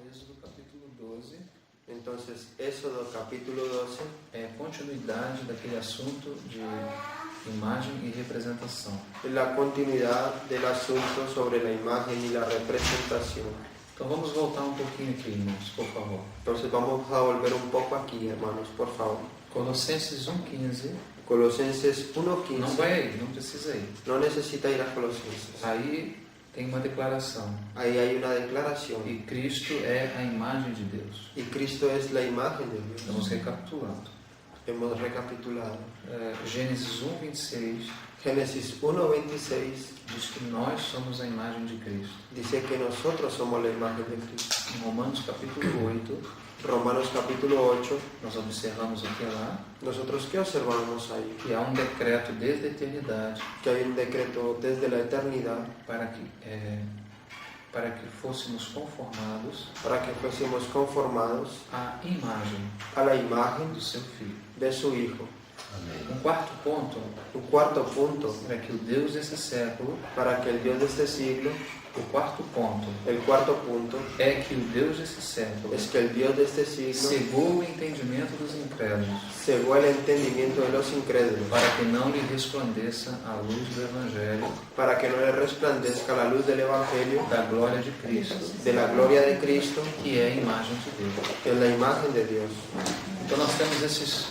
Êxodo capítulo 12 Entonces, Éxodo capítulo 12 é continuidade daquele assunto de imagem e representação. es la continuidad del asunto sobre la imagen y la representación. Então vamos voltar um pouquinho aqui, irmãos, por favor. Entonces vamos a volver un poco aquí, hermanos, por favor. Colossenses 1,15. Colosenses Não 1:15. vai aí, não precisa ir. No necesita ir a Colosenses. Aí tem uma declaração. Ahí hay una declaración. E Cristo é a imagem de Deus. Y Cristo es la imagen de Dios. Estamos recapitulando. Hemos recapitulado. Gênesis 1,26 Génesis 1:26 diz que nós somos a imagem de Cristo. dice que nosotros somos la imagen de Cristo. Em Romanos capítulo 8, Romanos capítulo 8, nós observamos o que lá, nosotros qué observamos ahí? que há um decreto desde a eternidade Que hay un decreto desde la eternidad para que fôssemos conformados para que fuésemos conformados à imagem a la imagen do seu Filho. de su Hijo. Um quarto ponto Un cuarto punto, é que o Deus desse século, para que el Dios de este siglo, o quarto ponto el cuarto punto, é que o Deus desse século es que el Dios de este siglo cegou o entendimento dos incrédulos cegó el entendimiento de los incrédulos, para que não lhe resplandeça a luz do Evangelho para que no le resplandezca la luz del Evangelio, da glória de Cristo, de la gloria de Cristo, que é a imagem de Deus. que es la imagen de Dios. Então nós temos esses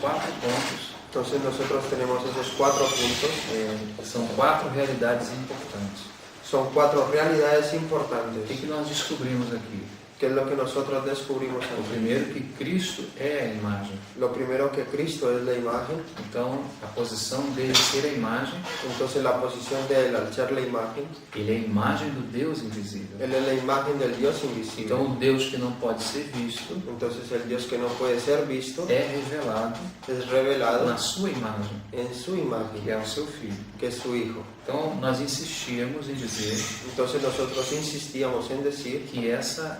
quatro pontos, Entonces nosotros tenemos esos cuatro puntos, que são quatro realidades importantes. son cuatro realidades O importantes. que nós descobrimos aqui? ¿Qué es lo que nosotros descubrimos O aquí? primeiro, que Cristo é a imagem. Lo primero, que Cristo es la imagen. Então, a posição dele ser a imagem, Entonces la posición de él al ser la imagen, ele é a imagem do Deus invisível. él es la imagen del Dios invisible. Então, o Deus que não pode ser visto Entonces el Dios que no puede ser visto é revelado es revelado na sua imagem, en su imagen, que é o seu Filho. que es su Hijo. Então, nós insistíamos em dizer Entonces nosotros insistíamos en decir que essa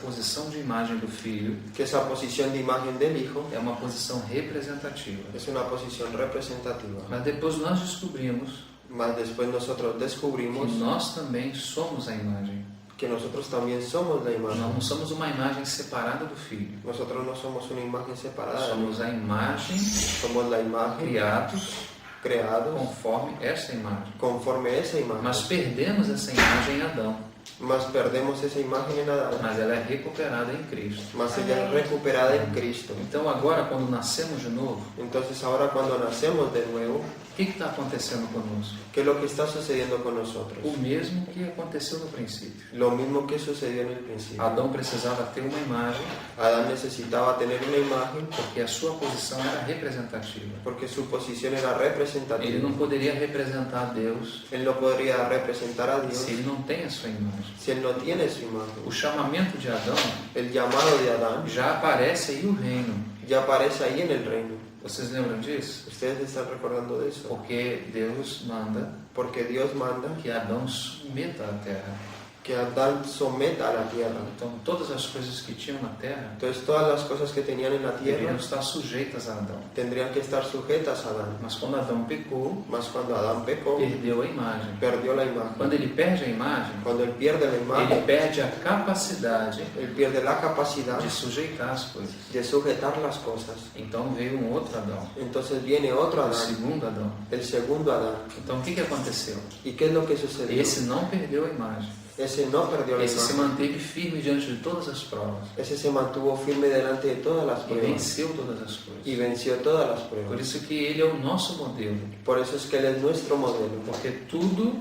posição de imagem do Filho que esa posición de imagen del Hijo é uma posição representativa. es una posición representativa. Mas depois nós descobrimos Mas después nosotros descubrimos que nós também somos a imagem. que nosotros también somos la Nós imagen. não somos uma imagem separada do Filho. Nosotros no somos una imagen separada, Somos a imagem, somos la imagen criados creados conforme essa imagem. conforme esa imagen. Mas perdemos essa imagem em Adão. Mas perdemos esa imagen en Adán, Mas ela é recuperada em Cristo. mas ella es recuperada en Cristo. Então agora, quando nascemos de novo, Entonces ahora cuando nacemos de nuevo, o que está acontecendo conosco? ¿qué es lo que está sucediendo con nosotros? O mesmo que aconteceu no princípio. Lo mismo que sucedió en el principio. Adão precisava ter uma imagem Adán necesitaba tener una imagen porque a sua posição era representativa. porque su posición era Ele representativa. não poderia representar Deus Él no podría representar a Dios se ele não tem a sua imagem. si él no tiene su imagen. O chamamento de Adão El llamado de Adán já aparece aí o reino. ya aparece ahí en el reino. Vocês lembram disso? ¿Ustedes están recordando de eso? Porque Deus manda Porque Dios manda que Adão submeta a terra. que Adán someta a la tierra. Então, todas as coisas que tinham na terra Entonces todas las cosas que tenían en la deveriam tierra estar sujeitas a Adão. tendrían que estar sujetas a Adán. Mas quando Adão pecou, Mas cuando Adán pecó, perdeu a imagem. perdió la imagen. Quando ele perde a imagem, Cuando él pierde la ele imagen, perde a capacidade él pierde la capacidad de sujeitar as coisas. de sujetar las cosas. Então veio um outro Adão, Entonces viene otro o Adán, segundo Adão. el segundo Adán. Então o que aconteceu? ¿Y qué es lo que sucedió? Esse não perdeu a imagem. Ese no perdió la Esse se imagen. manteve firme diante de todas as provas Ese se mantuvo firme delante de todas las e pruebas venceu todas as coisas. y venció todas las Por pruebas. isso que ele é o nosso modelo, Por eso es que él es nuestro modelo. porque tudo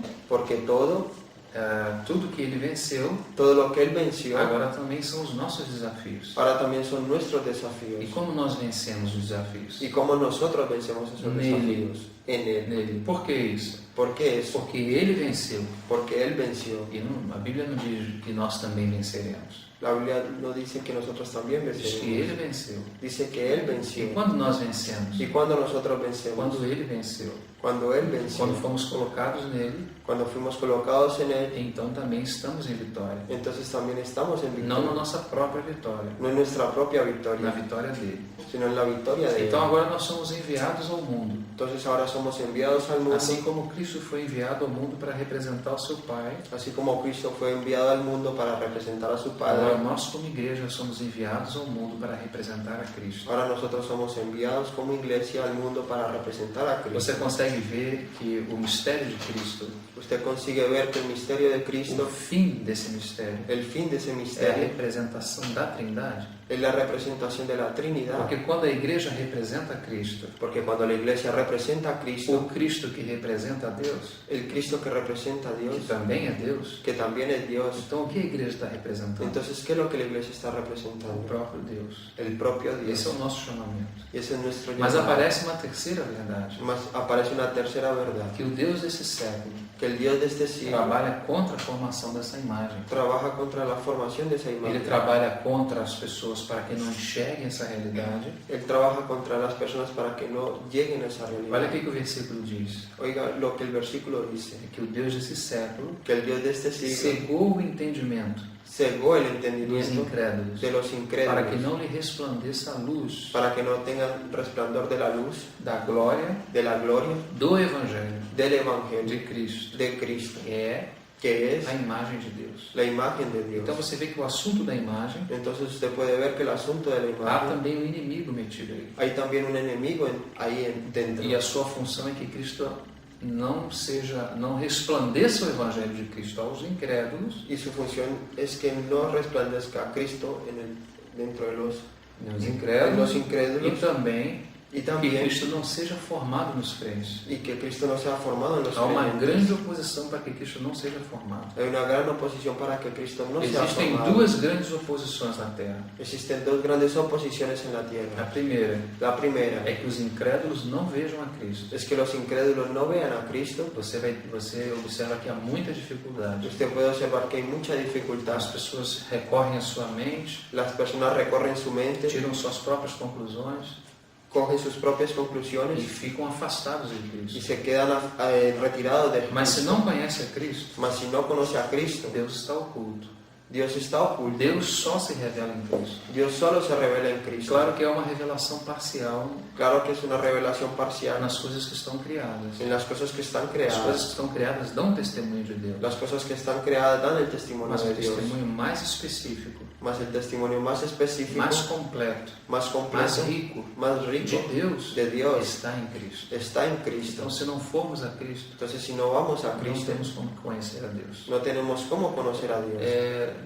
que ele venceu, Todo lo que él venció, agora também são os nossos desafios. ahora también son nuestros E desafíos. como nós vencemos os desafios? ¿Y cómo nosotros vencemos esos Nele. desafíos? En él. Nele. Por que isso? ¿Por qué eso? Porque ele venceu. Porque él venció. E a Bíblia não diz que nós também venceremos. La Biblia no dice que nosotros también Diz que venceremos. ele venceu. Dice que él E venció. quando nós vencemos? ¿Y cuando nosotros vencemos? Quando ele venceu. Cuando él venció. Quando fomos colocados nele, Cuando fuimos colocados en Él, então também estamos em vitória. entonces también estamos en Não na victoria. nossa própria vitória, No en nuestra propia na victoria, vitória dele. sino en la victoria de Él. Então agora nós somos enviados ao mundo. Entonces ahora somos enviados al mundo, Assim como Cristo foi enviado ao mundo para representar o seu Pai, así como Cristo fue enviado al mundo para representar a su agora Padre. nós como igreja somos enviados ao mundo para representar a Cristo. Ahora nosotros somos enviados como iglesia al mundo para representar a Cristo. Você consegue ver que o mistério de Cristo, Usted consigue ver que el misterio de o Cristo, fim desse mistério, el fin de ese é a misterio, representação da Trindade. es la representación de la Trinidad. Porque quando a igreja representa a Cristo, Porque cuando la iglesia representa a o Cristo, Cristo que representa a Deus, el Cristo que representa a que Dios, também é Deus, que también es Dios, então o que a igreja está representando? entonces ¿qué es lo que la iglesia está O representando? próprio Deus. El propio Dios. Esse é o nosso chamamento. Y ese es nuestro Mas llamado. aparece uma terceira verdade, Mas aparece una tercera verdad, que o Deus desse século que el Dios de este siglo trabalha contra a formação dessa imagem. trabaja contra la formación de esa Ele imagen. trabalha contra as pessoas para que não enxerguem essa realidade. Él trabaja contra las personas para que no lleguen a esa Olha realidad. o que o versículo diz. Oiga lo que el versículo dice, É que o Deus desse século que el Dios de este siglo cegou o entendimento cegó el dos entendimiento incrédulos de los para que incrédulos não lhe resplandeça a luz para que no tengan resplandor de la luz, da glória de la gloria do Evangelho del de Evangelio Cristo, de Cristo, que é que es a imagem de Deus. la imagen de Dios. Então você vê que o assunto da imagem, Entonces usted puede ver que el asunto de la há imagen, também um inimigo metido aí. hay también un enemigo dentro. E a sua função é que Cristo não resplandeça o Evangelho de Cristo aos incrédulos, Y su función es que no resplandezca a Cristo dentro de los incrédulos, incrédulos, e também y que también Cristo não seja formado nos crentes. y que Cristo no sea formado en los Há uma creyentes. grande oposição para que Cristo não seja formado. Hay una gran oposición para que Cristo no sea Existem formado. duas grandes oposições na Terra. Existen dos grandes oposiciones en la A tierra. primeira La primera é que os incrédulos não vejam a Cristo. es que los incrédulos no vean a Cristo. Você observa que há muita dificuldade. Usted puede observar que hay mucha dificultad. As pessoas recorrem à sua mente, Las personas recorren su mente, tiram suas próprias conclusões cogen sus propias e conclusiones ficam afastados de y Cristo. se quedan retirados de Mas se Cristo. não conhece a Cristo, Mas si no conoce a Cristo, Deus está oculto. Dios está oculto. Deus só se revela em Cristo. Dios solo se revela en Cristo. Claro que é uma revelação parcial Claro que es una revelación parcial nas coisas que estão criadas. en las cosas que están As coisas creadas. que estão criadas dão testemunho de Deus. Las cosas que están creadas dan el testimonio Mas o de Dios. testemunho mais específico, Más el testimonio más específico, mais completo, más mais completo, rico más de rico Deus de Dios está em Cristo. está en Cristo. Então, se não formos a Cristo, Entonces, si no vamos a não Cristo, temos como conhecer a Deus. no tenemos cómo conocer a Dios.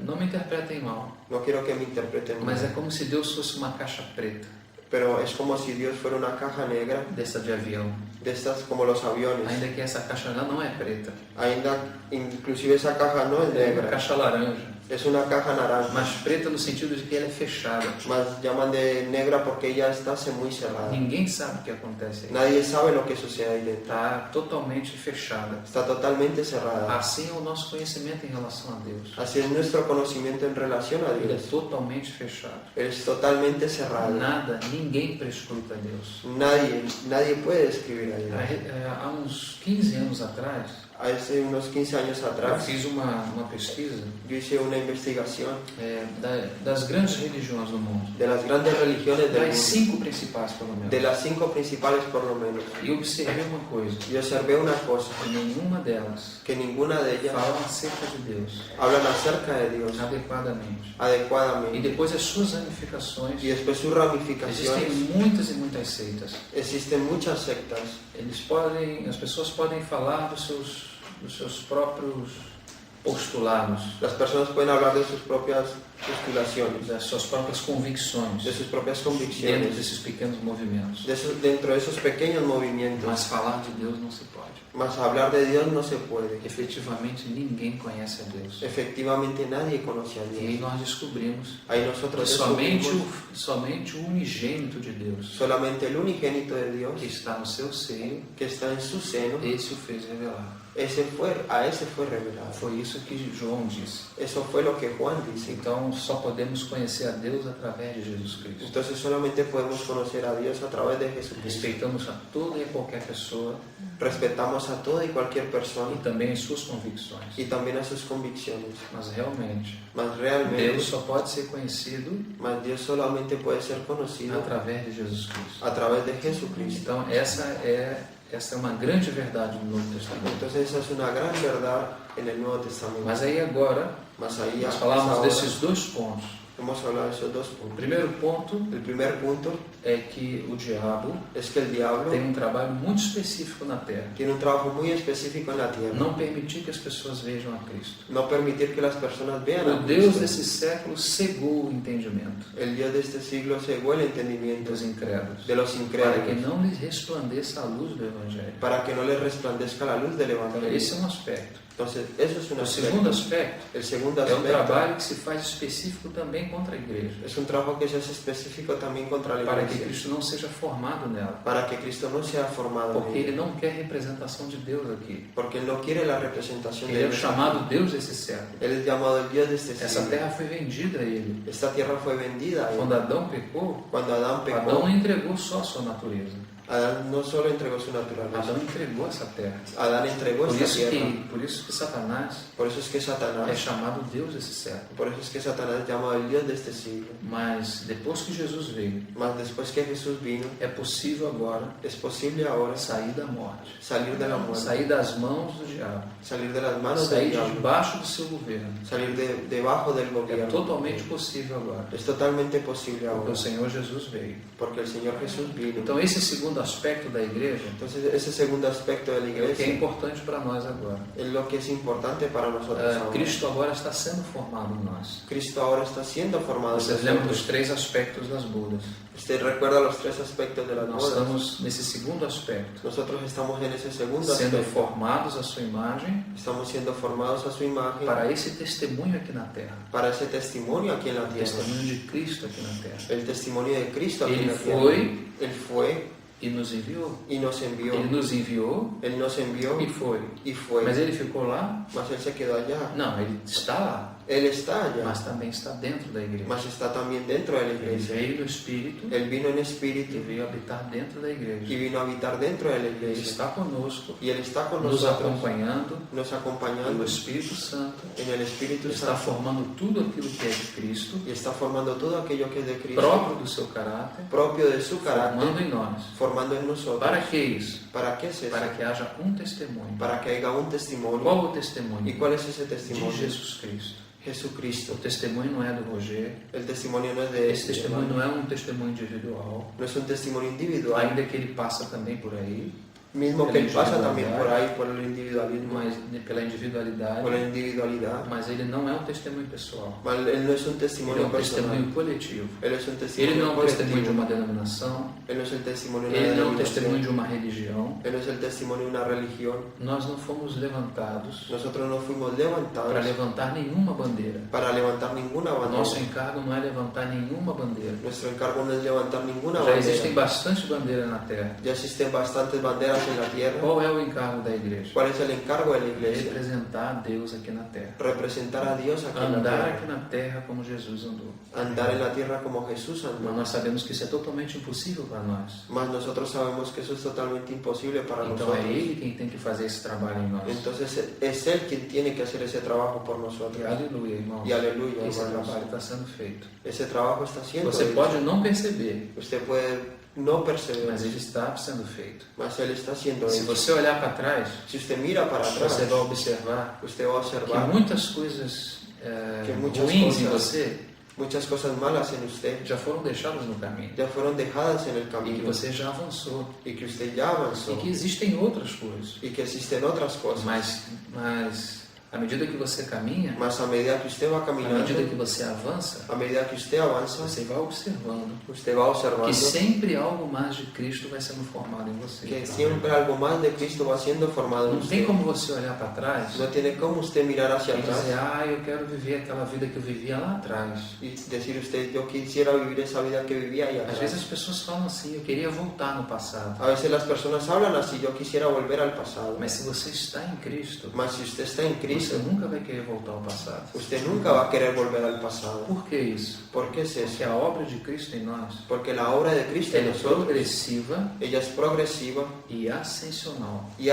Não me interpretem mal, No quiero que me interpreten mas é mal, como se Deus fosse uma caixa preta, pero es como si Dios fuera una caja negra, dessa de avião. de estas como los aviones. Ainda que essa caixa ela não é preta, Ainda, inclusive esa caja no es é uma negra, caixa laranja, es una caja naranja. mas preta no sentido de que ela é fechada. Más llaman de negra porque ella está muy cerrada. Ninguém sabe o que acontece aí. Nadie sabe lo que sucede ahí dentro. Está totalmente fechada. Está totalmente cerrada. Assim é o nosso conhecimento em relação a Deus. Así es nuestro conocimiento en relación a Ele é Dios. totalmente fechado. Es totalmente cerrado. Nada, ninguém prescruta Deus. Nadie puede describir a Dios. Há uns 15 anos atrás, Hace unos 15 años eu atrás, fiz uma pesquisa yo hice una investigación das grandes religiões do mundo. de las grandes religiones del Das mundo, 5 principais, pelo menos. de las 5 principales por lo menos. E observei uma coisa. Y observé una cosa, Nenhuma delas que ninguna de ellas fala acerca de Deus hablan acerca de Dios adequadamente. E adecuadamente. depois as suas ramificações. Y después sus Existem ramificaciones, muitas e muitas seitas. existen muchas sectas. As pessoas podem falar dos seus próprios postulados, Las personas pueden hablar de sus propias postulaciones, das suas próprias convicções de sus propias dentro convicciones, desses pequenos movimentos. dentro de esos pequeños movimientos. Mas falar de Deus não se pode. Mas hablar de Dios no se puede. Efetivamente, ninguém conhece a Deus. Efectivamente nadie conoce a E aí Dios. nós descobrimos Ahí que nosotros somente descubrimos o unigênito de Deus, solamente el unigénito de Dios que está no seu seio, que está en su seno, esse o fez revelar. a ese fue revelado. Foi isso que João disse. Eso fue lo que Juan dice. Então, Então só podemos conhecer a Deus através de Jesus Cristo. Entonces solamente podemos conocer a Dios a través de Jesucristo. Respeitamos a toda e qualquer pessoa Respetamos a toda y cualquier persona e também as suas convicções. y también a sus convicciones. Mas realmente, Mas realmente, Deus só pode ser conhecido mas Dios solamente puede ser conocido através de Jesus Cristo. a través de Jesucristo. Então essa é uma grande verdade no Novo Testamento. Entonces esa es una gran verdad en el Nuevo Testamento. Mas aí agora, Mas ahí nós falamos ahora desses dois pontos. hemos hablado de esos dos O puntos. primeiro ponto El primer punto é que o diabo es que el diablo tem trabalho muito específico na Terra. tiene un trabajo muy específico en la tierra. Não permitir que as pessoas vejam a Cristo. No permitir que las personas vean O a Deus Cristo. desse século cegou o entendimento El Dios de este siglo cegó el entendimiento dos incrédulos, de los para que incrédulos não lhes resplandeça a luz do Evangelho. para que no les resplandezca la luz del Então, Evangelio. esse é um aspecto. Entonces, eso es un O segundo aspecto. aspecto El segundo é um aspecto trabalho que se faz específico também contra a igreja, es un trabajo que se hace específico también contra la para que iglesia, Cristo não seja formado nela, para que Cristo no sea formado en porque ella, ele não quer representação de Deus aqui. porque Él no quiere la representación Ele de é o Dios. chamado Deus desse século. Él es llamado el Dios de este Essa siglo. terra foi vendida a ele. Esta tierra fue vendida a Él. Quando Adão pecou, Cuando Adán Adão pecó, não entregou só a sua natureza. Adán no solo entregó su naturaleza, Adão entregou essa terra. Adán entregó Por esta isso tierra. que Satanás Por eso es que é Satanás, chamado Deus desse século. por eso es que Satanás es llamado el Dios de este siglo. Mas depois que Jesus veio, Mas después que Jesús vino, é possível agora es posible ahora sair da morte, salir de la muerte, sair das mãos do diabo, salir de las manos del sair diablo, debaixo do seu governo. salir debajo del É gobierno. totalmente possível agora, Es totalmente posible porque ahora, o Senhor Jesus veio. porque el Señor Jesús vino. Então esse segundo aspecto da igreja Entonces, ese segundo aspecto de la é o que é iglesia importante para nós agora. es lo que es importante para nosotros ahora. Cristo agora está sendo formado em nós. Cristo ahora está siendo formado en Vocês lembram dos nosotros. 3 aspectos das bodas? Usted recuerda los tres aspectos de las Nós bodas. estamos nesse segundo aspecto, Nosotros estamos en ese segundo sendo aspecto. formados à sua imagem Estamos siendo formados a su imagen para esse testemunho aqui na terra, para ese testimonio aquí en la o tierra. testemunho de Cristo aqui na terra. El testimonio de Cristo aquí en Ele la tierra. foi Él fue e nos enviou. y nos envió. Ele nos enviou Él nos envió e foi. y fue. Mas ele ficou lá? Mas Él se quedó allá. Não, ele está lá, Él está allá. mas também está dentro da igreja. Mas está también dentro de la Ele iglesia. veio no Espírito Él vino en e espíritu veio habitar dentro da y igreja. vino a habitar dentro de la Ele iglesia. está conosco, Y Él está con nos nosotros, acompanhando, nos e acompañando o Espírito Santo en el Espíritu está Santo formando tudo aquilo que é de Cristo, y está formando todo aquello que es de Cristo, próprio do seu caráter, propio de su carácter, formando em nós. formando en nosotros. Para que isso? ¿Para qué es eso? Para que haja testemunho. Para que haya un testimonio. Qual o testemunho? ¿Y cuál es ese De testimonio? Jesus Cristo. Jesucristo. O testemunho não é do Roger. El testimonio no es de Esse testemunho não é um testemunho individual, no es un testimonio individual, ainda que ele passa também por aí, mismo que el él pasa individualidad. también por ahí, por el individualismo, mas pela individualidade, por la individualidad. mas ele não é um testemunho pessoal. Mas él no es un Ele é testimonio um testemunho personal, coletivo. él es un Ele testimonio não é um testemunho de colectivo, uma denominação, él no es el testimonio de una ele não é um denominación, testemunho de uma religião. él no es el testimonio de una religión. Nós não fomos levantados Nosotros no fuimos para levantados levantar nenhuma bandeira. para levantar ninguna O nosso bandera. encargo não é levantar nenhuma bandeira. Nuestro encargo no es levantar ninguna Já existem bandera. bastante bandeiras na terra. Ya existen bastantes banderas en la tierra. Qual é o encargo da igreja? ¿Cuál es el encargo de la iglesia? Representar a Deus aqui na terra. Representar a Dios aquí en la Andar tierra. aqui na terra como Jesus andou. Andar en la tierra como Jesús Mas andó. nós sabemos que isso é totalmente impossível para nós. Mas nosotros sabemos que eso es totalmente imposible para Então é nosotros. Ele quem tem que fazer esse trabalho em nós. Entonces es Él quien tiene que hacer ese trabajo por nosotros. E aleluia, irmãos. Y aleluya, Esse hermanos. trabalho está sendo feito. Ese trabajo está siendo Você hecho. pode não perceber, Usted puede no perceber, mas ele está sendo feito. mas Él está siendo Se hecho. você olhar para trás, Si usted mira para atrás, você vai observar usted va a que observar muitas coisas Que muitas ruins em coisas você muchas cosas malas en usted já foram deixadas no caminho. ya fueron dejadas en el E que camino você já avançou. y que usted ya avanzó E que existem outras coisas. y que existen otras cosas. Mas à medida que você caminha, Mas a medida que usted va à caminando, medida que você avança, a medida que usted avanza, você vai observando usted va observando que sempre algo mais de Cristo vai sendo formado em você. que siempre algo más de Cristo va siendo formado en Não tem usted. como você olhar para trás No tiene como usted mirar hacia e dizer, atrás eu quero viver aquela vida que eu vivia lá atrás. y decir usted, yo quisiera vivir esa vida que vivía ahí Às vezes atrás. as pessoas falam assim, eu queria voltar no passado. A veces las personas hablan así, yo quisiera volver al pasado. Mas se você está em Cristo, Mas si usted está en você Você nunca vai querer voltar ao passado. usted nunca va a querer volver al pasado. Por que isso? ¿Por qué es Porque eso? a obra de Cristo em nós, Porque la obra de Cristo en ela é nosotros, progressiva ella es progresiva e ascensional. y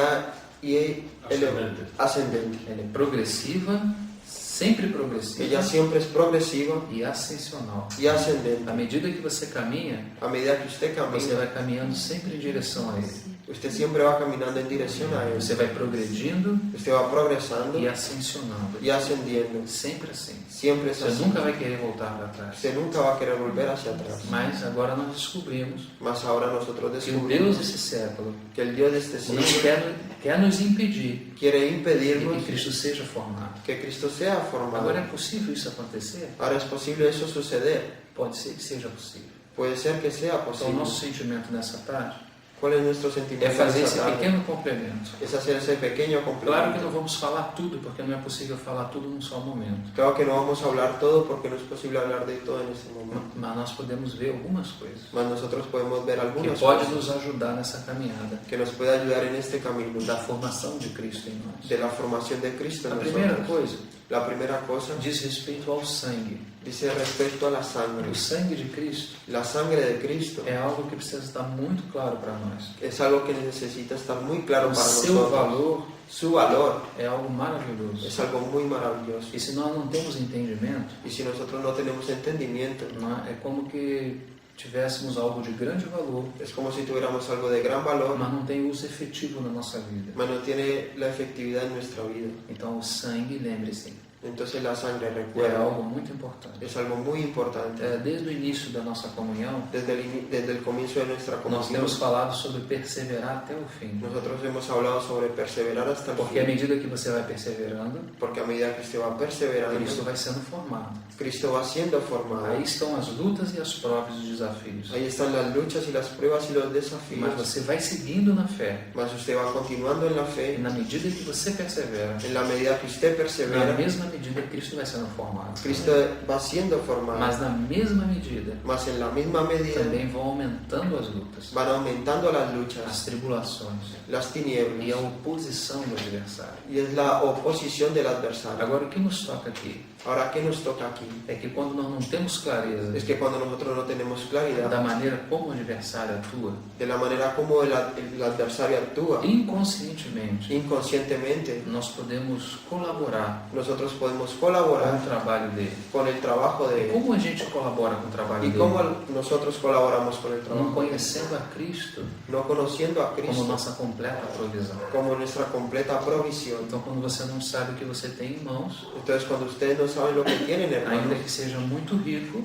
ascendente. Ela é progressiva, sempre progressiva Ella siempre es progresiva e ascensional. y ascendente. À medida que você caminha, A medida que usted você camina, vai caminhando sempre em direção a Ele. usted siempre va caminando en dirección a Él. Você vai progredindo Usted va progresando e ascensionando. y ascendiendo. Sempre assim. Siempre es Você así. nunca vai querer voltar para trás. Usted nunca va a querer volver hacia atrás. Mas agora nós descobrimos Mas ahora nosotros que o Deus descubrimos desse século que el Dios de este não siglo quer nos impedir quiere de impedirnos que Cristo seja formado. que Cristo sea formado. Agora é possível isso acontecer? Ahora es posible eso suceder. Pode ser que seja possível. Puede ser que sea Então, o posible. nosso sentimento nessa tarde ¿Cuál es nuestro é sentimiento fazer en esse esta tarde? pequeno complemento. Es hacer ese pequeño Claro que complemento. não vamos falar tudo, porque não é possível falar tudo num só momento. Claro que no vamos a hablar todo porque no es posible hablar de todo en este momento. Mas nós podemos ver algumas coisas Mas nosotros podemos ver que algunas pode cosas nos ajudar nessa caminhada que nos puede ayudar en este camino da formação de Cristo em nós. de la formación de Cristo en A primeira nosotros. coisa La primera cosa diz respeito ao sangue. dice respecto a la sangre. O sangue de Cristo La sangre de Cristo é algo que precisa estar muito claro para nós. es algo que necesita estar muy claro O para seu nosotros. valor Su valor é algo maravilhoso. es algo muy maravilloso. E se nós não temos entendimento, Y si nosotros no tenemos entendimiento, é como que tivéssemos algo de grande valor, es como si tuviéramos algo de gran valor, mas não tem uso efetivo na nossa vida. mas no tiene la efectividad en nuestra vida. Então, o sangue, lembre-se, Entonces la sangre, é recuerda, algo muito importante. es algo muy importante. Desde o início da nossa comunhão, Desde el comienzo de nuestra nós comunión, temos falado sobre perseverar até o fim. nosotros hemos hablado sobre perseverar hasta el Porque à fin, medida que você vai perseverando, porque a medida que usted va perseverando, Cristo vai sendo formado. Cristo va siendo formado. Aí estão as lutas e as provas e os desafios. Ahí están las luchas y las pruebas y los Mas desafíos. você vai seguindo na fé. Mas usted va continuando en la E fe, na medida que você persevera, en la medida que usted na persevera, mesma medida Cristo vai sendo formado. Cristo va siendo formado. Mas na mesma medida Mas en la misma medida também vão aumentando as lutas, van aumentando las as luchas, tribulações las e a tinieblas, oposição do adversário. y es la oposición del adversario. Agora, o que nos toca aqui Ahora, ¿qué nos toca aquí? é que quando nós não temos clareza Es que cuando nosotros no tenemos claridad da maneira como o adversário atua, de la manera como el adversario actúa, inconscientemente, inconscientemente, nós podemos colaborar nosotros podemos com colaborar o trabalho dele. con el trabajo de E Él. como a gente colabora com o trabalho ¿Y dele? cómo nosotros colaboramos con el Não trabajo? conhecendo a Cristo No conociendo a como Cristo nossa completa provisão. como nuestra completa provisión. Então, quando você não sabe o que você tem em mãos, Entonces, cuando ustedes no saben lo que tienen, ainda hermanos, que seja muito rico,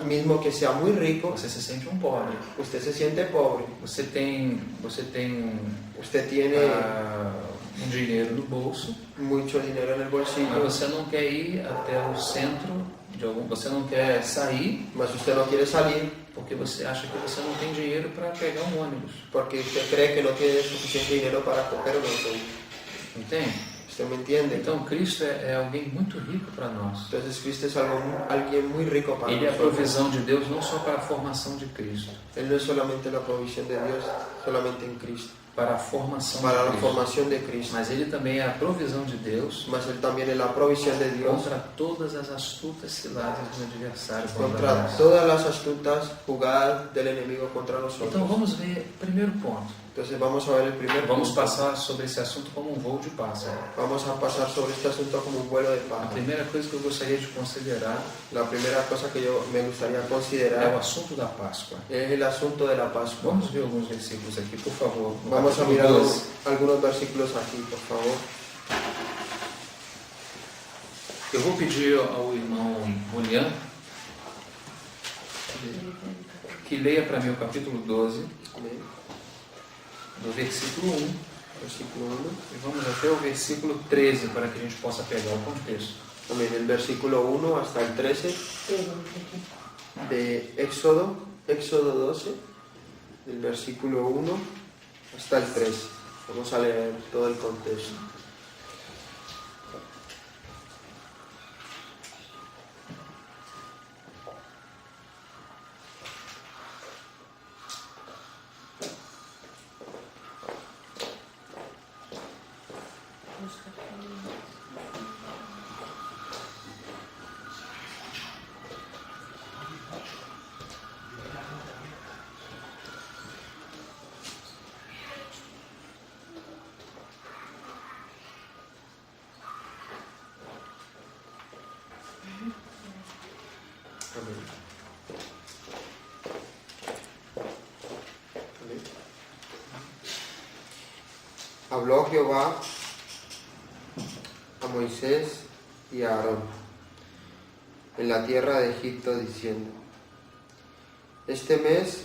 mismo que sea muy rico, você se sente um pobre. usted se siente pobre. Você tem Usted tiene um dinheiro no bolso, mucho dinero en el mas bolsillo, você não quer ir até o centro de algum, você não quer sair mas usted no quiere salir porque você acha que você não tem dinheiro para pegar um ônibus. porque usted cree que no tiene suficiente dinero para coger un autobús. Entende? ¿Usted me entiende? Então, Cristo é alguém muito rico para nós. Entonces, Cristo es alguien muy rico para Ele é a nosotros. provisão de Deus não só para a formação de Cristo, Él no es solamente la provisión de Dios, solamente en Cristo, para a formação para de la Cristo, formación de Cristo, mas Ele também é a provisão de Deus mas Él también es la provisión de Dios contra todas as astutas ciladas do adversário contra contra nós. todas las astutas jugadas del enemigo contra Então nosotros. vamos ver o primeiro ponto. Entonces vamos a ver el primer Vamos punto. passar sobre esse assunto como um voo de pássaro. Vamos a pasar sobre este asunto como un vuelo de A pájaro. primeira coisa que eu gostaria de considerar La primera cosa que yo me gustaría é o considerar assunto da Páscoa. es el asunto de la Pascua. Vamos ver alguns versículos aqui, por favor. No Vamos a capítulo mirar 12. algunos versículos aquí, por favor. Eu vou pedir ao irmão Julián que leia para mim o capítulo 12, Amén. do versículo 1, Versículo 1. e vamos até o versículo 13, para que a gente possa pegar o contexto. Amén. El versículo 1 hasta el 13 de Éxodo 12, del versículo 1 hasta el 13. Vamos a leer todo el contexto. Habló Jehová a Moisés y a Aarón en la tierra de Egipto, diciendo: Este mes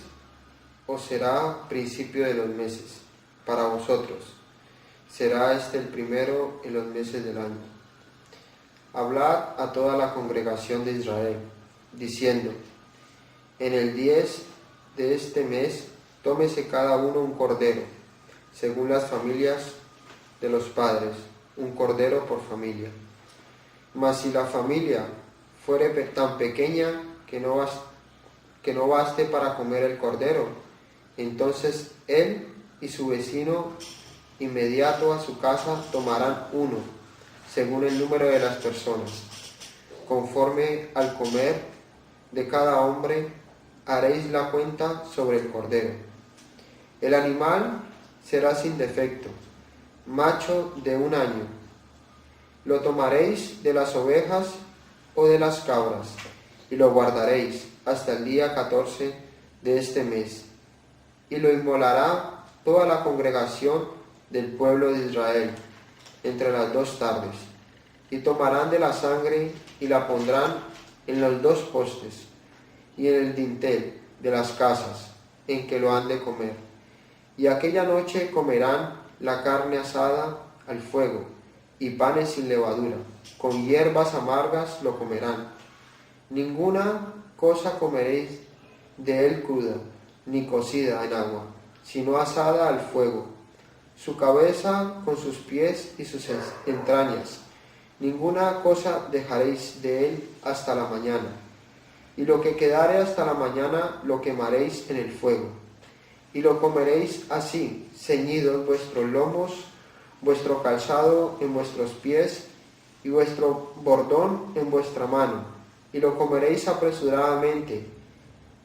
os será principio de los meses para vosotros, será este el primero en los meses del año. Hablad a toda la congregación de Israel, diciendo: En el 10 de este mes tómese cada uno un cordero, según las familias de los padres, un cordero por familia. Mas si la familia fuere tan pequeña que no baste para comer el cordero, entonces él y su vecino inmediato a su casa tomarán uno, según el número de las personas. Conforme al comer de cada hombre, haréis la cuenta sobre el cordero. El animal será sin defecto, macho de 1 año. Lo tomaréis de las ovejas o de las cabras, y lo guardaréis hasta el día 14 de este mes, y lo inmolará toda la congregación del pueblo de Israel entre las 2 tardes, y tomarán de la sangre y la pondrán en los 2 postes y en el dintel de las casas en que lo han de comer. Y aquella noche comerán la carne asada al fuego y panes sin levadura, con hierbas amargas lo comerán. Ninguna cosa comeréis de él cruda, ni cocida en agua, sino asada al fuego, su cabeza con sus pies y sus entrañas. Ninguna cosa dejaréis de él hasta la mañana, y lo que quedare hasta la mañana lo quemaréis en el fuego. Y lo comeréis así, ceñidos vuestros lomos, vuestro calzado en vuestros pies, y vuestro bordón en vuestra mano, y lo comeréis apresuradamente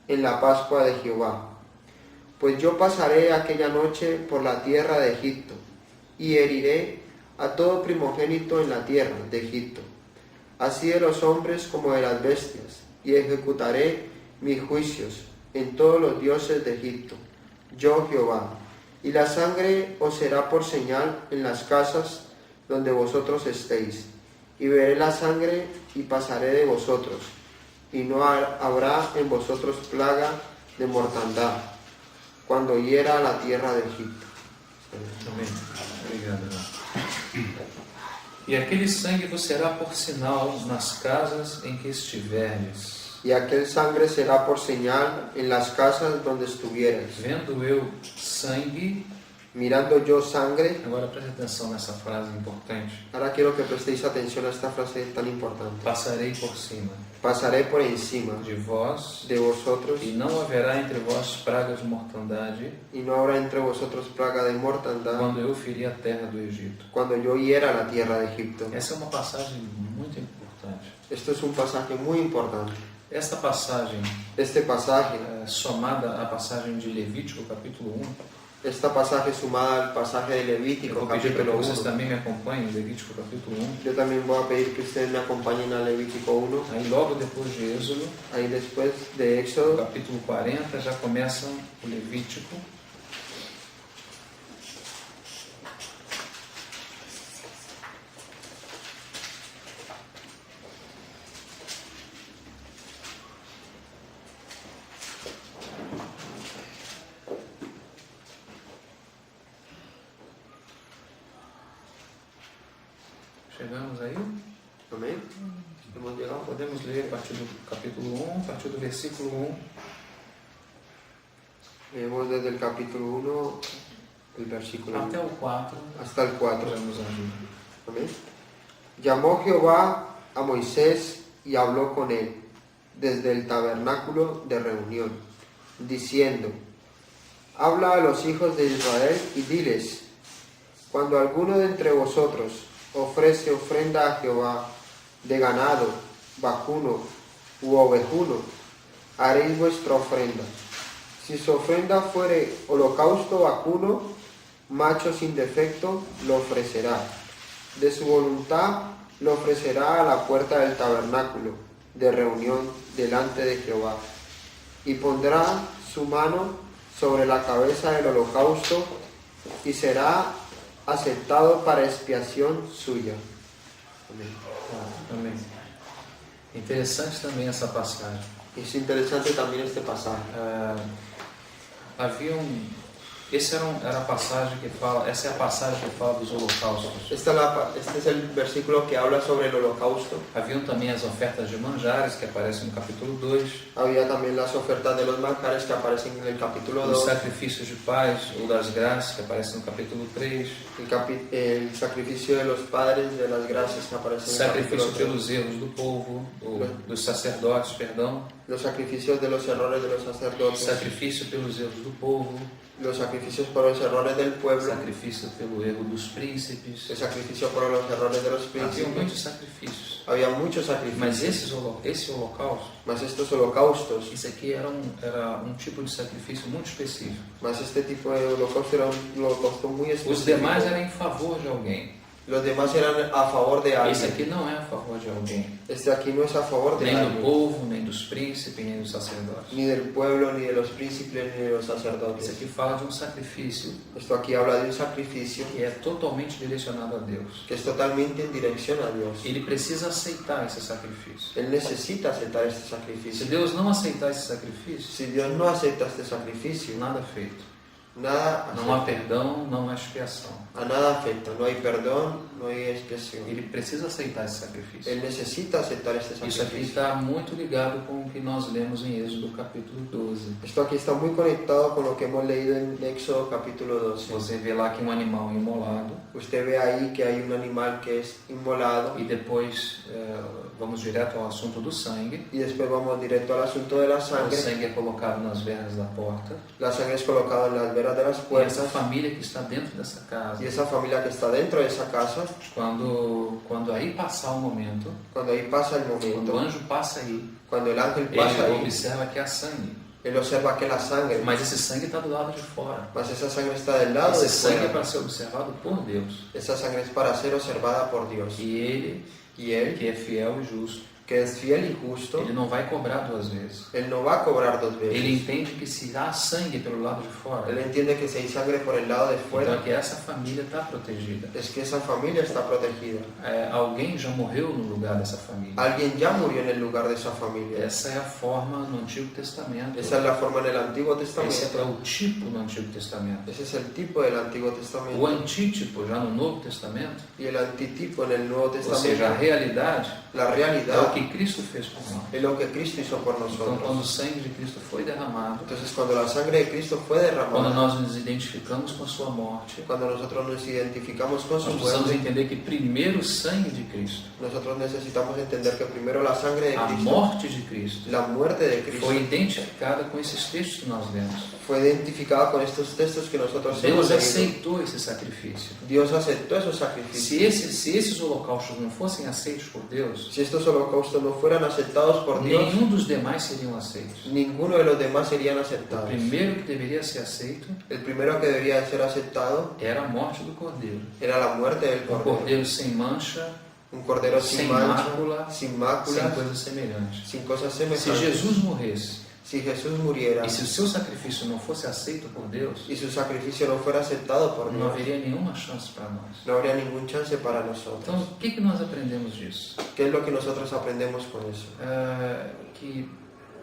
en la Pascua de Jehová. Pues yo pasaré aquella noche por la tierra de Egipto, y heriré a todo primogénito en la tierra de Egipto, así de los hombres como de las bestias, y ejecutaré mis juicios en todos los dioses de Egipto, yo Jehová. Y la sangre os será por señal en las casas donde vosotros estéis, y veré la sangre y pasaré de vosotros, y no habrá en vosotros plaga de mortandad, cuando hiera la tierra de Egipto. Amém. Obrigado, irmão. E aquele sangue vos será por sinal nas casas em que estiverdes. Y aquel sangre será por señal en las casas donde estuvierais. Vendo eu sangue, Mirando yo sangre. agora preste atenção nessa frase importante. Ahora quiero que prestéis atención a esta frase tan importante. Passarei por cima Pasaré por encima de vós, de vosotros, e não haverá entre vós pragas de mortandade, y no habrá entre vosotros plaga de mortandad quando eu ferir a terra do Egito. cuando yo hiera la tierra de Egipto. Essa é uma passagem muito importante. Esto es un pasaje muy importante. Esta passagem, Este pasaje, somada à passagem de Levítico, capítulo 1, esta pasaje sumada al pasaje de eu Levítico, vou pedir para que capítulo vocês 1. também me acompanhem, Levítico, capítulo 1. Yo también voy a pedir que ustedes me acompañen a Levítico 1. Aí logo depois de Êxodo, Ahí después de no Éxodo, capítulo 40, já começa o Levítico. Chegamos aí? amén. Hemos llegado. Podemos ler a partir do capítulo 1, a partir do versículo 1 Leemos desde el capítulo 1, el versículo 1, até o 4. hasta el 4. Já nos ajuda. Amén. Llamó Jehová a Moisés y habló con él desde el tabernáculo de reunión, diciendo: Habla a los hijos de Israel y diles: Cuando alguno de entre vosotros ofrece ofrenda a Jehová de ganado, vacuno u ovejuno, haréis vuestra ofrenda. Si su ofrenda fuere holocausto vacuno, macho sin defecto, lo ofrecerá. De su voluntad lo ofrecerá a la puerta del tabernáculo de reunión delante de Jehová, y pondrá su mano sobre la cabeza del holocausto, y será aceptado para expiación suya. Amén. Amém. Interessante também essa passagem. Es interesante también este pasaje. Havia essa era a passagem que fala, essa é a passagem que fala dos holocaustos. Este es el versículo que habla sobre el holocausto. Haviam também as ofertas de manjares que aparecem no capítulo 2. Había también las ofertas de los manjares que aparecen en el capítulo Os 2. sacrifícios de paz ou das graças que aparecem no capítulo 3. El sacrificio de los padres, de las gracias que aparecen en el capítulo Sacrifício 3. pelos erros do povo, ou dos sacerdotes, perdão. Los sacrificios de los errores de los sacerdotes. Sacrifício pelos erros do povo. Los sacrificios por los errores del pueblo. Sacrifício pelo erro dos príncipes. El sacrificio por los errores de los Havia príncipes. muitos sacrifícios. Había muchos Mas sacrificios. esse holocausto, Mas estos holocaustos, isso aqui era um tipo de sacrifício muito específico. mas este tipo de holocausto era un holocausto muy Os específico. demais eram em favor de alguém. Los demás eran a favor de Esse alguien. aqui não é a favor de alguém. Este aquí no es a favor de Nem do alguien. povo, nem dos príncipes, nem dos sacerdotes. Ni del pueblo, ni de los príncipes, ni de los Isso sacerdotes. aqui fala de um sacrifício Esto aquí habla de un sacrificio que é totalmente direcionado a Deus. que es totalmente en dirección a Dios. Ele precisa aceitar esse sacrifício. Él necesita aceptar este Se sacrificio. Deus não aceitar esse sacrifício, Si Dios no acepta este sacrificio, nada feito. nada Não há afecta. perdão, não há expiação. A nada afecta. No hay perdón, no hay expiación. Ele precisa aceitar esse sacrifício. Él necesita aceptar este Isso aqui sacrificio. está muito ligado com o que nós lemos em Êxodo capítulo 12. Esto aquí está muy conectado con lo que hemos leído en Éxodo capítulo 12. Você vê lá que um animal imolado Usted ve ahí que hay un animal que es inmolado e depois vamos direto ao assunto do sangue. y después vamos directo al asunto de la O sangre. sangue é colocado nas vergas da porta. La sangre es colocada en las veras de las E essa puertas família que está dentro dessa casa, y esa familia que está dentro de esa casa, quando aí passar o momento, cuando ahí pasa el quando o momento, anjo passa aí, cuando el ángel pasa ele ahí, observa que há sangue. él observa que la sangre, Mas esse sangue está do lado de fora. mas esa sangre está del lado de Esse sangue é fuera. para ser observado por Deus. Esa sangre es para ser observada por Dios. E ele, Y él, que é fiel e justo, que es fiel y justo, ele não vai cobrar duas vezes. él no va a cobrar dos Ele veces. entende que se há sangue pelo lado de fora, Él entiende que si hay sangre por el lado de então fuera, é que essa família está protegida. es que esa familia está protegida. Alguém já morreu no lugar dessa família. Alguien ya murió en el lugar de esa familia. Essa é a forma no Antigo Testamento. Esa es la forma en el Antiguo Esse é Testamento. o tipo no Antigo Testamento. Ese es el tipo del Antiguo O Testamento. antítipo já no Novo Testamento, Y el antitipo en el Nuevo ou seja, a Testamento, realidade, la é o realidad que Cristo fez por nós. es lo que Cristo hizo por Então, quando o nosotros. sangue de Cristo foi derramado, Entonces, cuando la sangre de Cristo fue quando derramada, nós nos identificamos com a sua morte, cuando nosotros nos identificamos con nós su precisamos muerte, entender que primeiro o sangue de Cristo, nosotros necesitamos entender que primero la sangre de a Cristo, morte de Cristo, la muerte de Cristo, foi identificada com esses textos que nós lemos. fue identificada con estos textos que nosotros hemos Deus leído. aceitou esse sacrifício. Dios aceptó esos sacrificios. Se esses holocaustos não fossem aceitos por Deus, Si estos holocaustos no fueran aceptados por Dios, nenhum dos demais seriam aceitos. ninguno de los demás serían O aceptados. primeiro que deveria ser aceito El primero que debería de ser aceptado era a morte do cordeiro. era la muerte del Um cordero. cordeiro sem mancha, Un cordero sem sin mancha, mácula, sin sem máculas, coisas semelhantes. sin cosas Se semejantes. Jesus morresse Si Jesús muriera e se o seu sacrifício não fosse aceito por Deus, y su sacrificio no fuera aceptado por não Dios, haveria nenhuma chance para nós. no habría ningún chance para Então, nosotros. o que nós aprendemos disso? ¿Qué es lo que nosotros aprendemos con eso? Que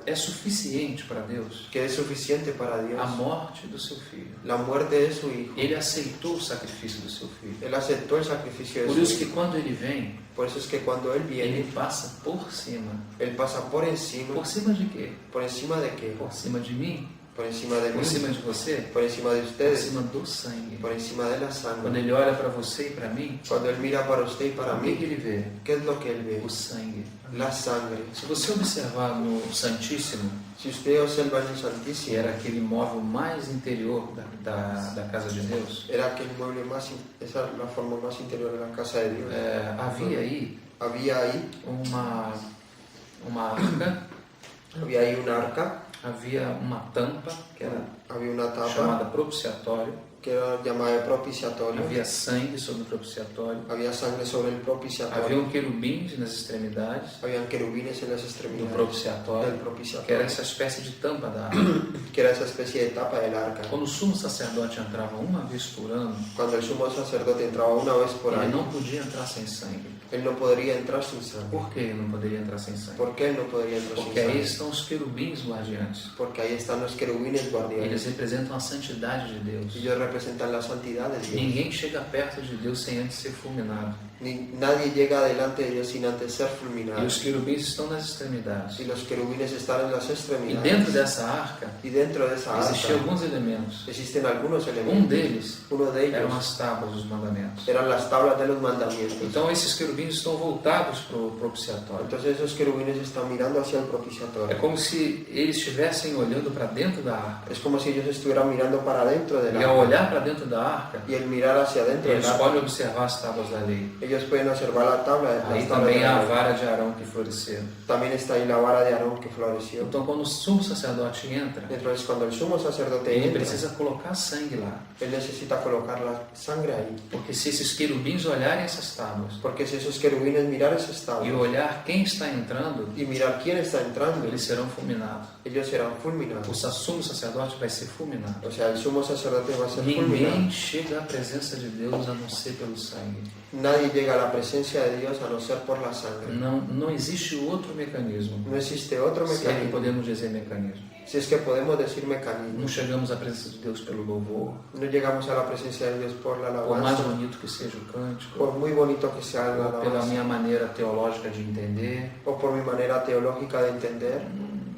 é suficiente para Deus Que es suficiente para Dios a morte do seu filho. la muerte de su hijo. Ele aceitou o sacrifício do seu filho. Él aceptó el sacrificio de Por su isso que hijo. quando ele vem, Por eso es que cuando Él ele viene, passa por cima. Él pasa por encima. Por cima de quê? ¿Por encima de qué? Por cima de mim? Por encima de Por mí, cima de você? por encima de Por ustedes, cima do sangue. por encima de la Quando sangre. ele olha para você e para mim, Cuando Él mira para usted y para o que mí, ele vê? ¿qué es lo que Él ve? O sangue. La sangre. Se você observar no Santíssimo, Si usted observa en el que Santísimo, era aquele móvel mais interior da casa de Deus, era aquel mueble más, esa es la forma más interior de la casa de Dios. havia aí Había ahí, uma arca, una arca, havia uma tampa, que era había una tapa chamada propiciatório, que era llamado propiciatorio. Havia sangue sobre o propiciatório. Había sangre sobre el propiciatorio. Haviam querubins nas extremidades Habían querubines en las do extremidades propiciatório, del que propiciatorio, era essa espécie de tampa da arca. que era esa especie de tapa del arca. Quando o sumo sacerdote entrava uma vez por ano, Cuando el sumo sacerdote entraba una vez por ele año, não podia entrar sem sangue. él no podría entrar sin sangre. Por que ele não poderia entrar sem sangue? ¿Por qué él no podría entrar sin Porque aí sangre? estão os querubins guardiães. Porque ahí están los querubines Eles guardianes. representam a santidade de Deus. Ellos representan la santidad de Dios. Ninguém chega perto de Deus sem antes ser fulminado. Nadie llega delante de Dios sin antes ser E fulminado. os querubins estão nas extremidades. Y los querubines están en las E extremidades. dentro dessa arca Y dentro de esa existiam arca alguns elementos. existen algunos Um elementos. deles Uno de eram ellos as tábuas dos mandamentos. eran las tablas de los mandamientos. Então esses querubins estão voltados para o propiciatório. Entonces esos querubines están mirando hacia el É propiciatorio. como se eles estivessem olhando para dentro da arca. Es como si ellos estuvieran mirando para adentro del E ao arca. olhar para dentro da arca, Y al mirar hacia adentro del eles arca, podem observar as tábuas da lei. ellos pueden observar la tabla, Aí las tablas também de há la a ley. vara de Arão que floresceu. También está ahí la vara de Aarón que floreció. Então quando o sumo sacerdote entra, Entonces cuando el sumo sacerdote ele entra, precisa colocar sangue lá. él necesita colocar la sangre ahí. Porque se esses querubins olharem essas tábuas Porque si esos querubines mirar esas e tablas olhar quem está entrando, y mirar quién está entrando, eles serão fulminados. ellos serán O fulminados. sumo sacerdote vai ser fulminado. O sea, el sumo sacerdote va a ser fulminado. Ninguém chega à presença de Deus a não ser pelo sangue. Nadie llega a la presencia de Dios a no ser por la sangre. Não existe outro mecanismo. No existe otro Se é que mecanismo. podemos dizer mecanismo. Si es que podemos decir mecanismo. Não chegamos à presença de Deus pelo louvor, No llegamos a la presencia de Dios por la por mais alabanza, bonito que seja o cântico, por muy bonito que sea la ou pela alabanza, minha maneira teológica de entender. o por mi manera teológica de entender.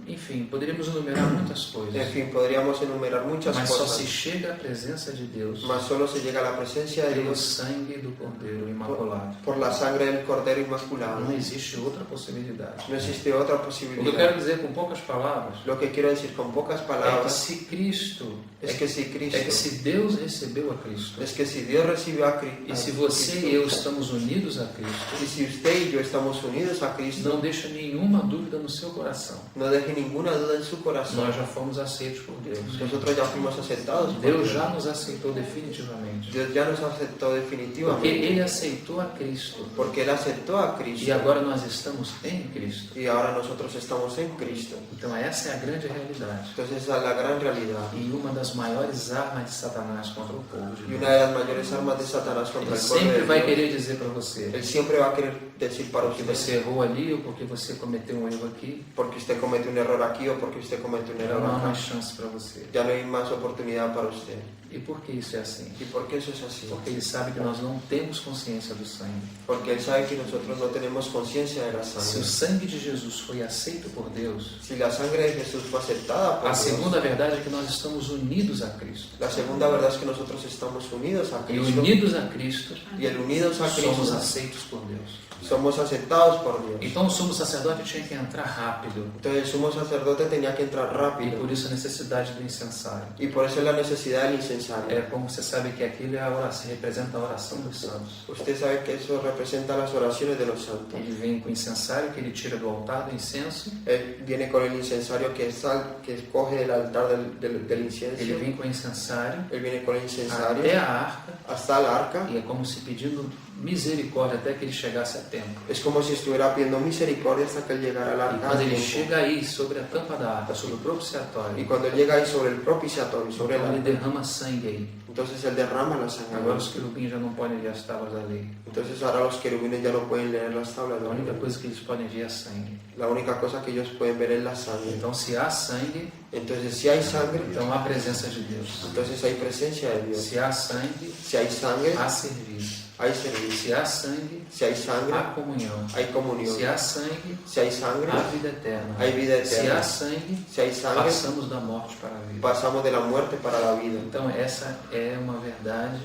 Enfim, poderíamos enumerar muitas coisas. En fin, podríamos enumerar muchas Mas só se cosas, chega à presença de Deus mas solo se llega a la presencia de pelo Dios sangue do Cordeiro Imaculado. por la sangre del Cordero Inmaculado. Não existe outra possibilidade. No existe otra O que eu posibilidad. quero dizer com poucas palavras Lo que quiero decir con pocas é que palabras se Cristo, es que si é que Cristo, se Deus recebeu a Cristo, es que si Dios recibió a Cristo, e se você e eu estamos unidos a Cristo, y si usted y yo estamos unidos a Cristo, não deixa nenhuma dúvida no seu coração. no deje ninguna duda en su corazón. Nós já fomos aceitos por Deus. Nosotros ya fuimos aceptados por Deus Dios. já nos aceitou definitivamente. Dios ya nos aceptó Porque definitivamente. Ele aceitou a Cristo. Porque Él aceptó a E Cristo. agora nós estamos em Cristo. Y ahora nosotros estamos en Cristo. Então essa é a grande realidade. Entonces esa es la gran realidad. E uma das maiores armas de Satanás contra o povo de Y Deus. una de las mayores armas de Satanás contra Ele el pueblo sempre de vai Dios. querer dizer para você Él siempre va a querer decir para porque usted, você errou ali ou porque você cometeu um erro aqui. porque usted comete un error aquí o porque usted comete un Já error não há mais acá. chance para você. Ya no hay más oportunidad para usted. E por que isso é assim? ¿Y por qué eso es así? Porque ele sabe que nós não temos consciência do sangue. Porque Él sabe que nosotros no tenemos conciencia de la Se o sangre. sangue de Jesus foi aceito por Deus, Si la sangre de Jesús fue aceptada por a Dios, segunda verdade é que nós estamos unidos a Cristo. la segunda verdad es que nosotros estamos unidos a E Cristo. unidos a Cristo, Y el unidos a somos Cristo aceitos por Deus. somos aceptados por Dios. Então o sumo sacerdote tinha que entrar rápido. Entonces el sumo sacerdote tenía que entrar E rápido. por isso a necessidade do incensário. Y por eso es la necesidad del incensario. É como você sabe que aquilo é a oração, representa a oração dos santos. Usted sabe que eso representa las oraciones de los santos. Ele vem com o incensário que ele tira do altar do incenso. Él viene con el incensario que escoge del altar del incienso. Ele vem com o incensário Él viene con el incensario até a arca. hasta el arca. E é como se pedindo misericórdia até que ele chegasse a tempo. Es como si estuviera pidiendo misericordia hasta que él llegara al E arca. quando a ele tiempo. chega aí sobre a tampa da arca, sobre o propiciatório, Y cuando él llega ahí sobre el propiciatorio, sobre el então ele arca, derrama sangue aí. entonces él derrama la sangre. Agora os querubins já não podem ver as tábuas da lei. Entonces ahora los querubines ya no pueden leer las tablas de A la única ley. coisa que eles podem ver é sangue. La única cosa que ellos pueden ver es la sangre. Então se há sangue, Entonces si hay sangre, então há presença de Deus. entonces hay presencia de Dios. Se há sangue, Si hay sangre, há serviço. hay servicio. Se há sangue, Si hay sangre, há comunhão. hay comunión. Se há sangue, Si hay sangre, há vida eterna. hay vida Se eterna. há sangue, Si hay sangre, passamos da morte para a vida. pasamos de la muerte para la vida. Então essa é uma verdade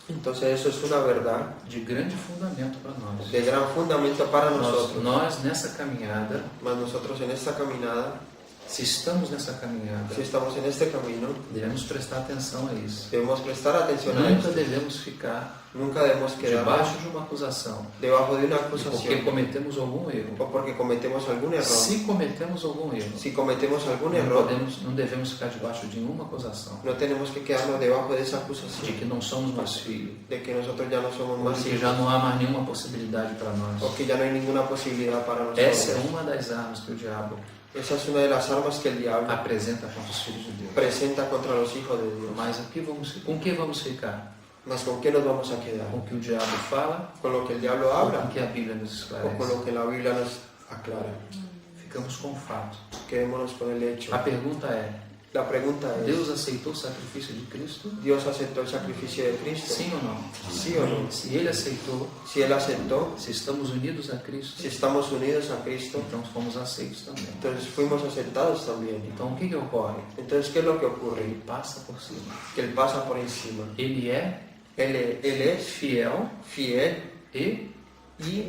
Entonces eso es una verdad de grande fundamento para nós. de gran fundamento para nosotros. Nós nessa caminhada, Mas nosotros en esta caminada Se estamos nessa caminhada, si estamos en este camino, devemos prestar atenção a isso. debemos prestar atención a Nunca esto. devemos ficar Nunca debemos quedarnos debaixo de uma acusação, debajo de una porque acusación cometemos algum erro. o porque cometemos algún error. Se cometemos algum erro, Si cometemos algún não, error, não devemos ficar debaixo de nenhuma acusação no tenemos que quedarnos debajo de esa de acusación que não somos mais filhos, de que nosotros ya no somos ou más de que já hijos, não há mais nenhuma possibilidade para nós. o que ya no hay ninguna posibilidad para Essa é nosotros. uma das armas que o diabo Esa es una de las armas que el diablo apresenta contra os filhos de Deus. presenta contra los hijos de Dios. Mas com que vamos ficar? Mas ¿con qué nos vamos a quedar? Com o que o diabo fala ¿Con lo que el diablo ou habla com o que a Bíblia nos o con esclarece? lo que la Biblia nos aclara? Ficamos com o fato. Quedémonos con el hecho. A pergunta é: La pregunta es, Deus aceitou o sacrifício de Cristo? ¿Dios aceptó el sacrificio de Cristo? Sim ou não? ¿Sí o no? Se Ele aceitou, Si Él aceptó, se estamos unidos a Cristo, si estamos unidos a Cristo, então fomos aceitos também. entonces fuimos aceptados también. Então o que ocorre? Entonces, ¿qué es lo que ocurre? Ele passa por cima. Que Él pasa por encima. Ele é Él es fiel fiel e y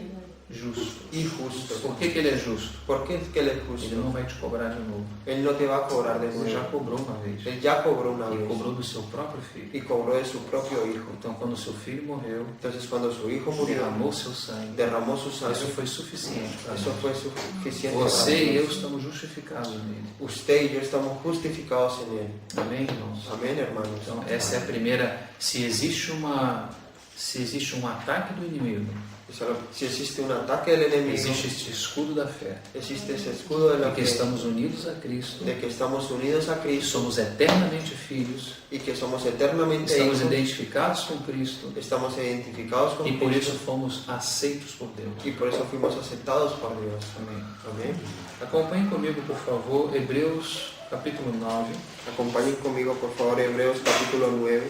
justo. justo. Por que Ele é justo? ¿Por qué es que Él es Ele justo? não vai te cobrar de novo. Él no te va a cobrar de Ele já nuevo. cobrou uma vez. Él ya cobró una Ele vez cobrou do seu próprio filho. y cobró de su propio hijo. Então, quando seu filho morreu, Entonces, cuando su hijo murió, derramou seu sangue, derramó su isso sangre. foi suficiente para Eso nós. fue suficiente Você para e eu nosotros. estamos justificados nele. Usted y yo estamos justificados en Él. Amém, irmãos? Amén, hermanos. Então, essa é a primeira. Se existe um ataque do inimigo, Si existe un ataque del enemigo, existe este escudo da fé, existe ese escudo de la de que fe, estamos unidos a Cristo, de que estamos unidos a que Cristo somos eternamente filhos, y que somos eternamente estamos hijos, identificados com Cristo estamos identificados con e por Cristo isso fomos aceitos por Deus. y por eso fuimos aceptados por Dios. Amém. Amén. Acompanhe comigo, por favor, Hebreus capítulo 9. Acompañen conmigo, por favor, Hebreos capítulo 9.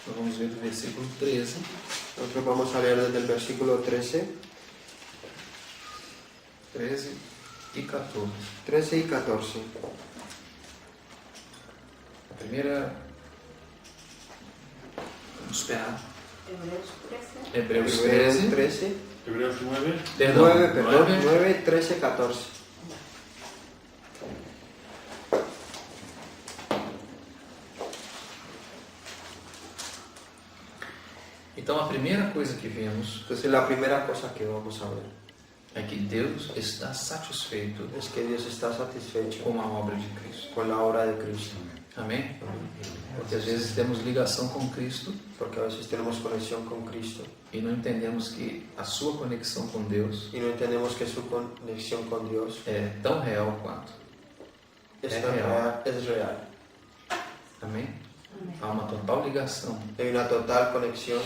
Nós vamos ver do versículo 13 Nosotros vamos a leer desde el versículo 13 e 14. 13 y 14. A primeira. Vamos esperar. Hebreus 13. 13. Hebreos 9. Perdão, 9, perdón. 9. 9, 13, 14. Então a primeira coisa que vemos Entonces, la primera cosa que vamos a ver é que Deus está satisfeito es que Dios está satisfecho com a obra de Cristo. con la obra de Cristo. Amém? Porque às vezes temos ligação com Cristo Porque a veces tenemos conexión con Cristo e não entendemos que a sua conexão com Deus y no entendemos que su conexión con Dios é tão real quanto. es, Es tan real. real, es real. Amém? Há uma total ligação. Hay una total conexión.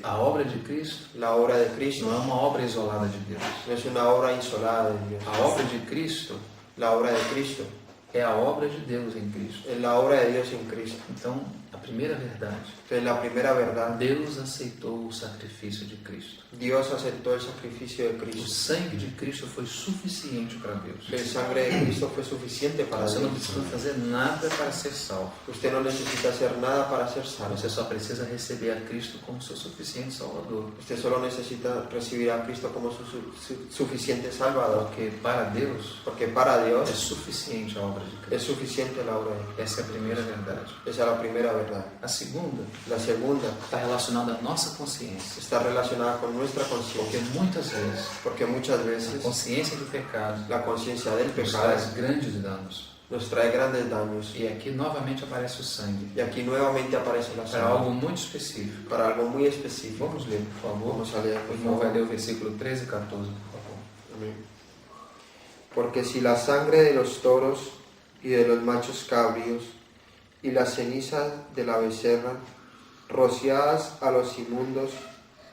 A obra de Cristo La obra de não Cristo é uma obra isolada de Deus. no es una obra isolada de Dios. A obra de Cristo La obra de Cristo é a obra de Deus em Cristo. es la obra de Dios en Cristo. Então, a primeira verdade, Entonces, la primera verdad, Deus aceitou o sacrifício de Cristo. Dios aceptó el sacrificio de O Cristo. sangue de Cristo foi suficiente para Deus. El sangre de Cristo fue suficiente para Você não Dios. precisa fazer nada para ser salvo. Usted no necesita hacer nada para ser salvo. Você só precisa receber a Cristo como seu suficiente Salvador. Usted solo necesita recibir a Cristo como su suficiente Salvador. Porque para Deus Porque para é Dios suficiente a obra de es Cristo. suficiente la obra de Cristo. Essa é a primeira verdade. Esa es la primera verdad. A segunda La segunda está relacionada à nossa consciência. está relacionada con nuestra Porque conciencia. muitas vezes Porque muchas a veces consciência do pecado la conciencia del nos pecado traz grandes danos. nos trae grandes daños. E aqui novamente aparece o sangue. Y aquí nuevamente aparece la Para algo sangre. muito específico. Para algo muy específico. Vamos ler, por favor. Vamos a leer, O por irmão vai favor. ler o versículo 13 e 14, por favor. Amén. Porque si la sangre de los toros y de los machos cabríos y las cenizas de la becerra, rociadas a los inmundos,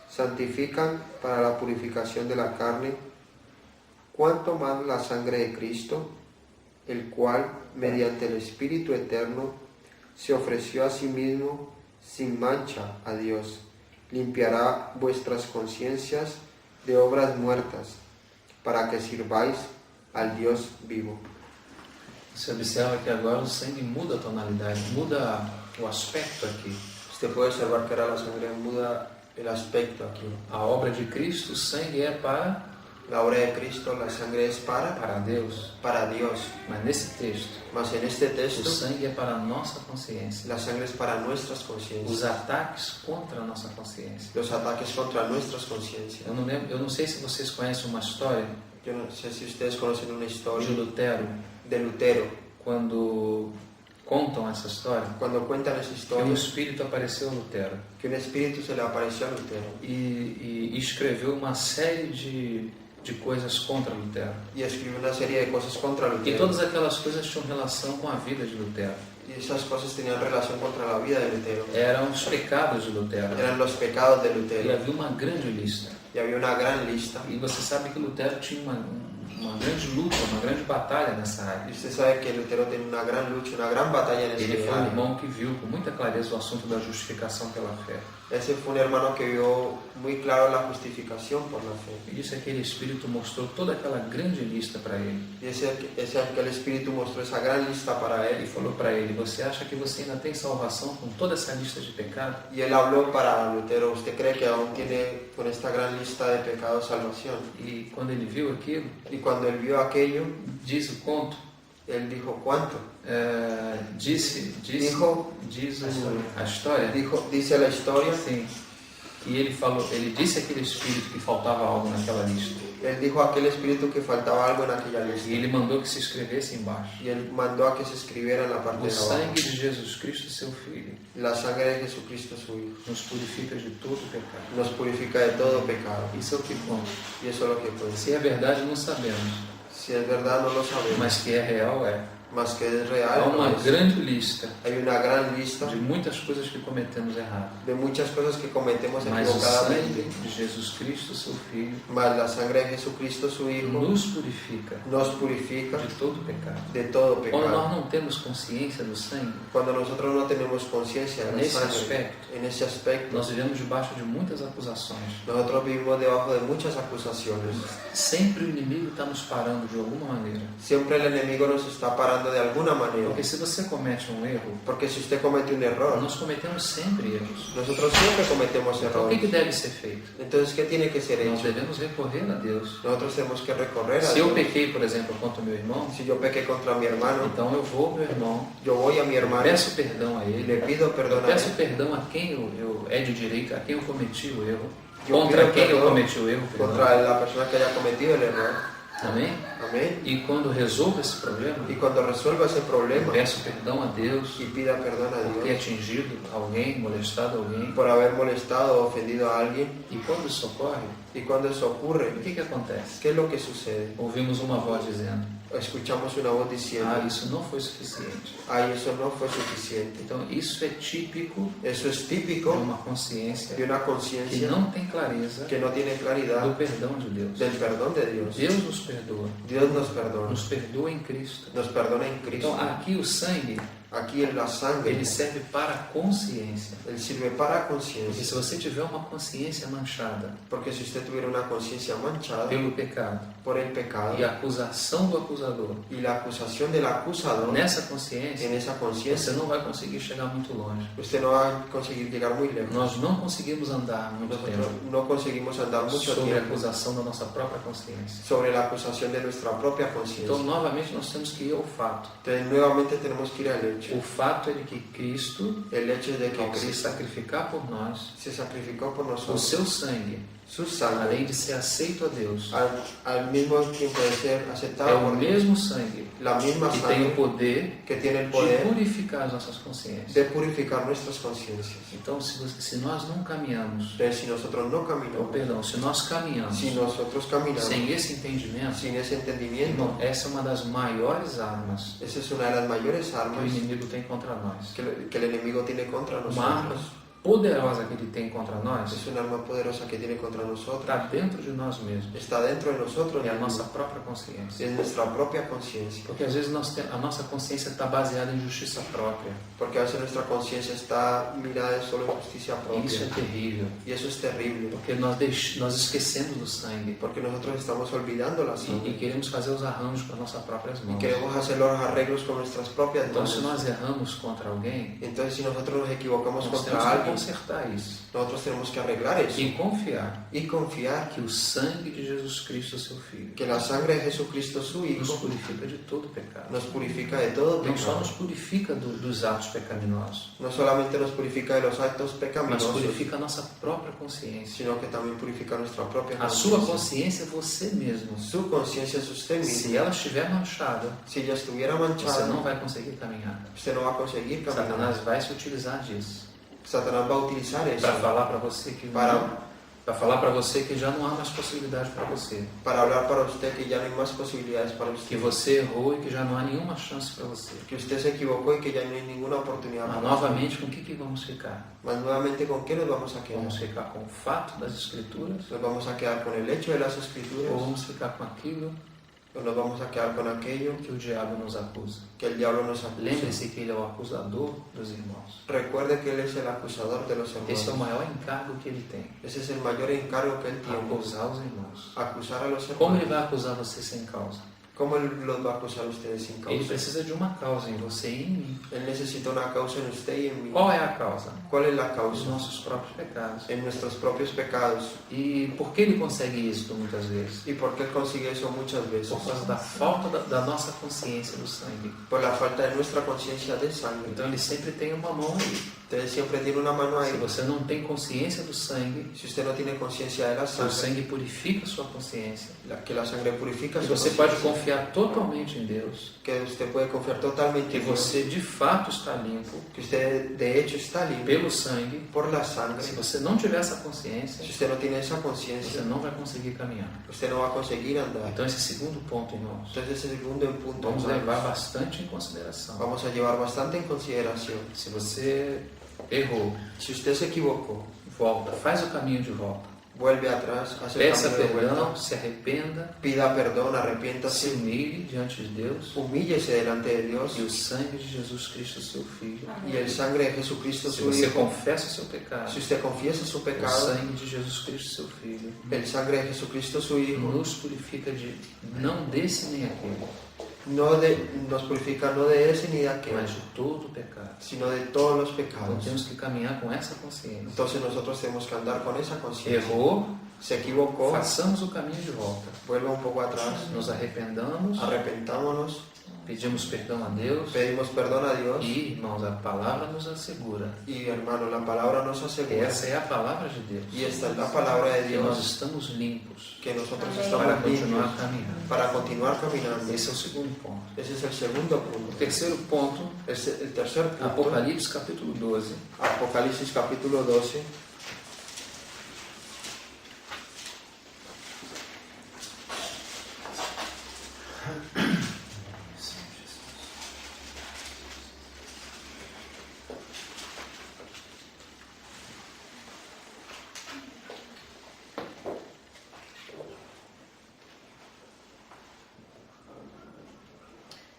santifican para la purificación de la carne, cuánto más la sangre de Cristo, el cual, mediante el Espíritu Eterno, se ofreció a sí mismo sin mancha a Dios, limpiará vuestras conciencias de obras muertas, para que sirváis al Dios vivo. Você observa que agora o sangue muda a tonalidade, muda o aspecto aqui. Usted puede observar que ahora la sangre muda el aspecto aquí. A obra de Cristo, o sangue é para La obra de Cristo, la sangre es para Deus. para Dios. Mas nesse texto, Mas en este o texto, sangue é para a nossa consciência. la sangre es para nuestras Os conciencias. ataques contra a nossa consciência. Los ataques contra nuestras conciencias. Eu não sei se vocês conhecem uma história Yo no sé si ustedes conocen una de historia Lutero, de Lutero. quando contam essa história, Cuando cuentan esa que um historia, espírito apareceu a Lutero que un espíritu se le apareció a Lutero e escreveu uma série de coisas contra Lutero. y escribió una serie de cosas contra E Lutero. todas aquelas coisas tinham relação com a vida de Lutero. Y esas cosas tenían relación contra la vida de Lutero. Eram os pecados de Lutero. Eran los pecados de E Lutero. havia uma grande lista. Y había una gran lista. E você sabe que Lutero tinha uma grande luta, uma grande batalha nessa Y área. usted sabe que Lutero tiene una gran lucha, una gran batalla en Ele ese foi um área. irmão que viu com muita clareza o assunto da justificação pela fé. Ese fue un hermano que vio muy claro la justificación por la fe. E disse que aquele espírito mostrou toda aquela grande lista para ele. Y aquel espíritu mostró esa gran lista para Ele él. falou para ele: você acha que você ainda tem salvação com toda essa lista de pecado? Y él habló para Lutero, ¿usted cree que aún tiene con esta gran lista de pecados salvación? E quando ele viu aquilo, Y cuando él vio aquello, diz o conto, él dijo, ¿cuánto? diz a história, Dice la historia, sim, e ele falou, ele disse àquele espírito que faltava algo naquela lista, él dijo a aquel espíritu que faltaba algo en aquella e lista. ele mandou que se escrevesse embaixo: Y él mandó a que se escribiera en la parte o de abajo: sangue de Jesus Cristo, seu Filho, la sangre de Jesucristo su Hijo nos purifica de todo pecado. nos purifica de todo pecado. Isso é o que conta. Y eso es lo que puede ser. Se é verdade, não sabemos, Si es verdad no lo sabemos, mas que é real, é. más que es Há real, uma no es. grande lista Hay una gran lista de muitas coisas que cometemos errado. de muchas cosas que cometemos Mas o sangue equivocadamente. de Jesus Cristo, seu Filho, Mas la sangre de Jesucristo su Hijo nos purifica nos purifica de todo pecado. de todo Quando nós pecado. não temos consciência do sangue, Cuando nosotros no tenemos conciencia de la nesse sangre, aspecto, en ese aspecto, nós vivemos debaixo de muitas acusações. nosotros vivimos debajo de muchas acusaciones. Sempre o inimigo está nos parando de alguma maneira. Siempre el enemigo nos está parando de alguna manera. Porque se você comete um erro, Porque si usted comete un error, nós cometemos sempre erros. nosotros siempre cometemos Então o que errores. deve ser feito? Entonces, ¿qué tiene que ser Nós hecho? devemos recorrer a Deus. Nosotros tenemos que recorrer a Se eu Dios. pequei, por exemplo, contra o meu irmão, Si yo pequé contra mi hermano, então eu vou ao meu irmão, yo voy a mi hermano peço perdão a y ele, le pido perdón a peço él. perdão a quem eu é de direito, a quem eu cometi o erro, Eu contra pido quem eu perdão cometi o erro, perdão. Contra la persona que haya cometido el error. Amém? Amén. E quando resolvo esse problema, Y cuando resuelva ese problema peço perdão a Deus y pida perdón a por ter Dios atingido alguém, molestado alguém. por haber molestado o ofendido a alguien, E quando isso ocorre, y cuando eso ocurre, o que acontece? ¿qué es lo que sucede? Ouvimos uma voz dizendo: Escuchamos una voz diciendo, isso não foi suficiente. ay, eso no fue suficiente. Então isso é típico Eso es de típico uma consciência de una que conciencia não tem clareza que no tiene claridad do perdão de Deus. del perdón de Dios. Deus nos perdoa, Dios nos perdoa em Cristo. nos perdona en Cristo. Então aqui o sangue, Aquí en la sangre, ele serve para a consciência. Él sirve para Porque conciencia. se você tiver uma consciência manchada Porque si usted tuviera una conciencia manchada pelo pecado por el pecado e a acusação do acusador y la acusación del acusador nessa consciência, en esa você conciencia, não vai conseguir chegar muito longe. usted no va a conseguir llegar muy lejos. Nós não conseguimos andar muito Nosotros tempo no conseguimos andar mucho sobre a tiempo acusação da nossa própria consciência. sobre la acusación de nuestra propia Então, conciencia. novamente, nós temos que ir ao fato. Entonces, nuevamente tenemos que ir al hecho. O fato é de que Cristo, El hecho es de que ao se Cristo sacrificar por nós, se sacrificó por o nosotros. seu sangue, Su sangre, além de ser aceito a Deus, al mismo tiempo de ser é aceptado o por Dios, mesmo sangue la misma que tem o sangre poder que tiene el de poder purificar as nossas consciências. de purificar nuestras conciencias. Então, se nós não caminhamos, Entonces, si nosotros no ou caminamos, perdão, se nós caminhamos si nosotros caminamos sem esse entendimento, sin ese entendimiento, irmão, essa é uma das maiores armas esa es una de las mayores que o armas inimigo tem contra nós. que el enemigo tiene contra Uma arma nosotros. poderosa que Ele tem contra nós es un arma poderosa que tiene contra nosotros, está dentro de nós mesmos. está dentro de nosotros É a mismos, nossa própria consciência. es nuestra propia conciencia. Porque às vezes a nossa consciência está baseada em justiça própria. Porque a veces nuestra conciencia está mirada solo en justicia E isso é propia. terrível. Y eso es terrible, Porque nós esquecemos do sangue porque nosotros estamos olvidando la e sangre queremos fazer os arranjos com as nossas próprias y mãos. queremos hacer los arreglos con nuestras propias Então, se manos. nós erramos contra alguém, Entonces, si nosotros nos equivocamos nós temos contra que alguien, consertar isso nosotros tenemos que arreglar eso e confiar y confiar que o sangue de Jesus Cristo, seu Filho, que la sangre de Jesucristo, su nos Hijo, purifica de todo pecado. nos purifica de todo Não só pecado. nos purifica dos atos pecaminosos, No solamente nos purifica de los actos mas pecaminosos, purifica a nossa própria consciência. sino que también purifica nuestra propia A sua conciencia. consciência é você mesmo. Su conciencia es usted Se mismo. ela estiver manchada, Si ella estuviera você manchada, não vai conseguir caminhar. usted no va a conseguir caminar. Satanás vai se utilizar disso Satanás va a utilizar eso para falar para você que para falar para você que já não há mais possibilidade para você, para hablar para usted que ya no hay más posibilidades para que usted, você errou e que já não há nenhuma chance para você. que usted se equivocó y que ya no hay ninguna oportunidad Mas para novamente, com o que vamos ficar? usted. Mas nuevamente, ¿con qué nos vamos a quedar? Vamos ficar com o fato das Escrituras ¿Nos vamos a quedar con el hecho de las ou Escrituras vamos ficar com aquilo o nos vamos a quedar con aquello que o diabo nos acusa? que el diablo nos acusa? Lembre-se que ele é o acusador dos irmãos. Recuerde que Él es el acusador de los Esse é o hermanos. maior encargo que ele tem, Ese es el mayor encargo que Él tiene, acusar os irmãos. acusar a los Como ele hermanos. vai acusar você sem causa? ¿Cómo Él los va a acusar a ustedes sin Ele causa? precisa de uma causa em você e em mim. Él necesita una causa en usted y en mí. Qual é a causa? ¿Cuál es la Os causa? nossos próprios pecados. En nuestros propios pecados. E por que ele consegue isso muitas vezes? ¿Y por qué Él consigue eso muchas veces? Por causa da falta da nossa consciência do sangue. Por la falta de nuestra conciencia de sangre. Então ele sempre tem uma mão aí. Entonces siempre tiene una mano Se ahí. você não tem consciência do sangue, Si usted no tiene conciencia de la o sangre, sangue purifica a sua consciência. que la sangre purifica E su você pode conciencia, confiar totalmente em Deus. que usted puede confiar totalmente Que en Dios, você de fato está limpo que usted de hecho está limpio pelo sangue. por la sangre. Se você não tiver essa Si consciência, usted no tiene esa você conciencia, não vai conseguir caminhar. usted no va a conseguir andar. Então esse segundo ponto, irmãos, Entonces ese segundo punto vamos hermanos, levar bastante em consideração. vamos a llevar bastante en consideración. Se você errou, Si usted se equivocó, volta, faz o caminho de volta. vuelve atrás, hace el Peça camino de perdão, vuelta, se arrependa, pida perdón, se arrepiéntase, humilhe diante de Deus humíllese delante de Dios e o sangue de Jesus Cristo, seu Filho. y el sangre de Jesucristo Se su você Hijo. confessa o seu pecado, Si usted confiesa su o pecado, sangue de Jesus Cristo, seu Filho, el sangre de Jesucristo su Hijo nos purifica de não desse nem aquele, nos purifica no de ese ni de aquel, mas de todo o pecado. sino de todos los Então pecados. temos que caminhar com essa consciência. Entonces nosotros tenemos que andar con esa conciencia. Errou, Se equivocó, façamos o caminho de volta. vuelva un poco atrás, Nos arrependamos, arrepentámonos, pedimos perdão a Deus pedimos perdón a Dios e, irmãos, a palavra nos assegura. y hermano, la palabra nos asegura, Essa é a palavra de Deus. y esta es la palabra de Que nós Dios, estamos limpos que nosotros para estamos continuar limpios caminhando. para continuar caminando. Esse é o segundo ponto. Ese es el segundo O punto. terceiro ponto, El tercer punto, Apocalipse capítulo 12. Apocalipsis capítulo 12.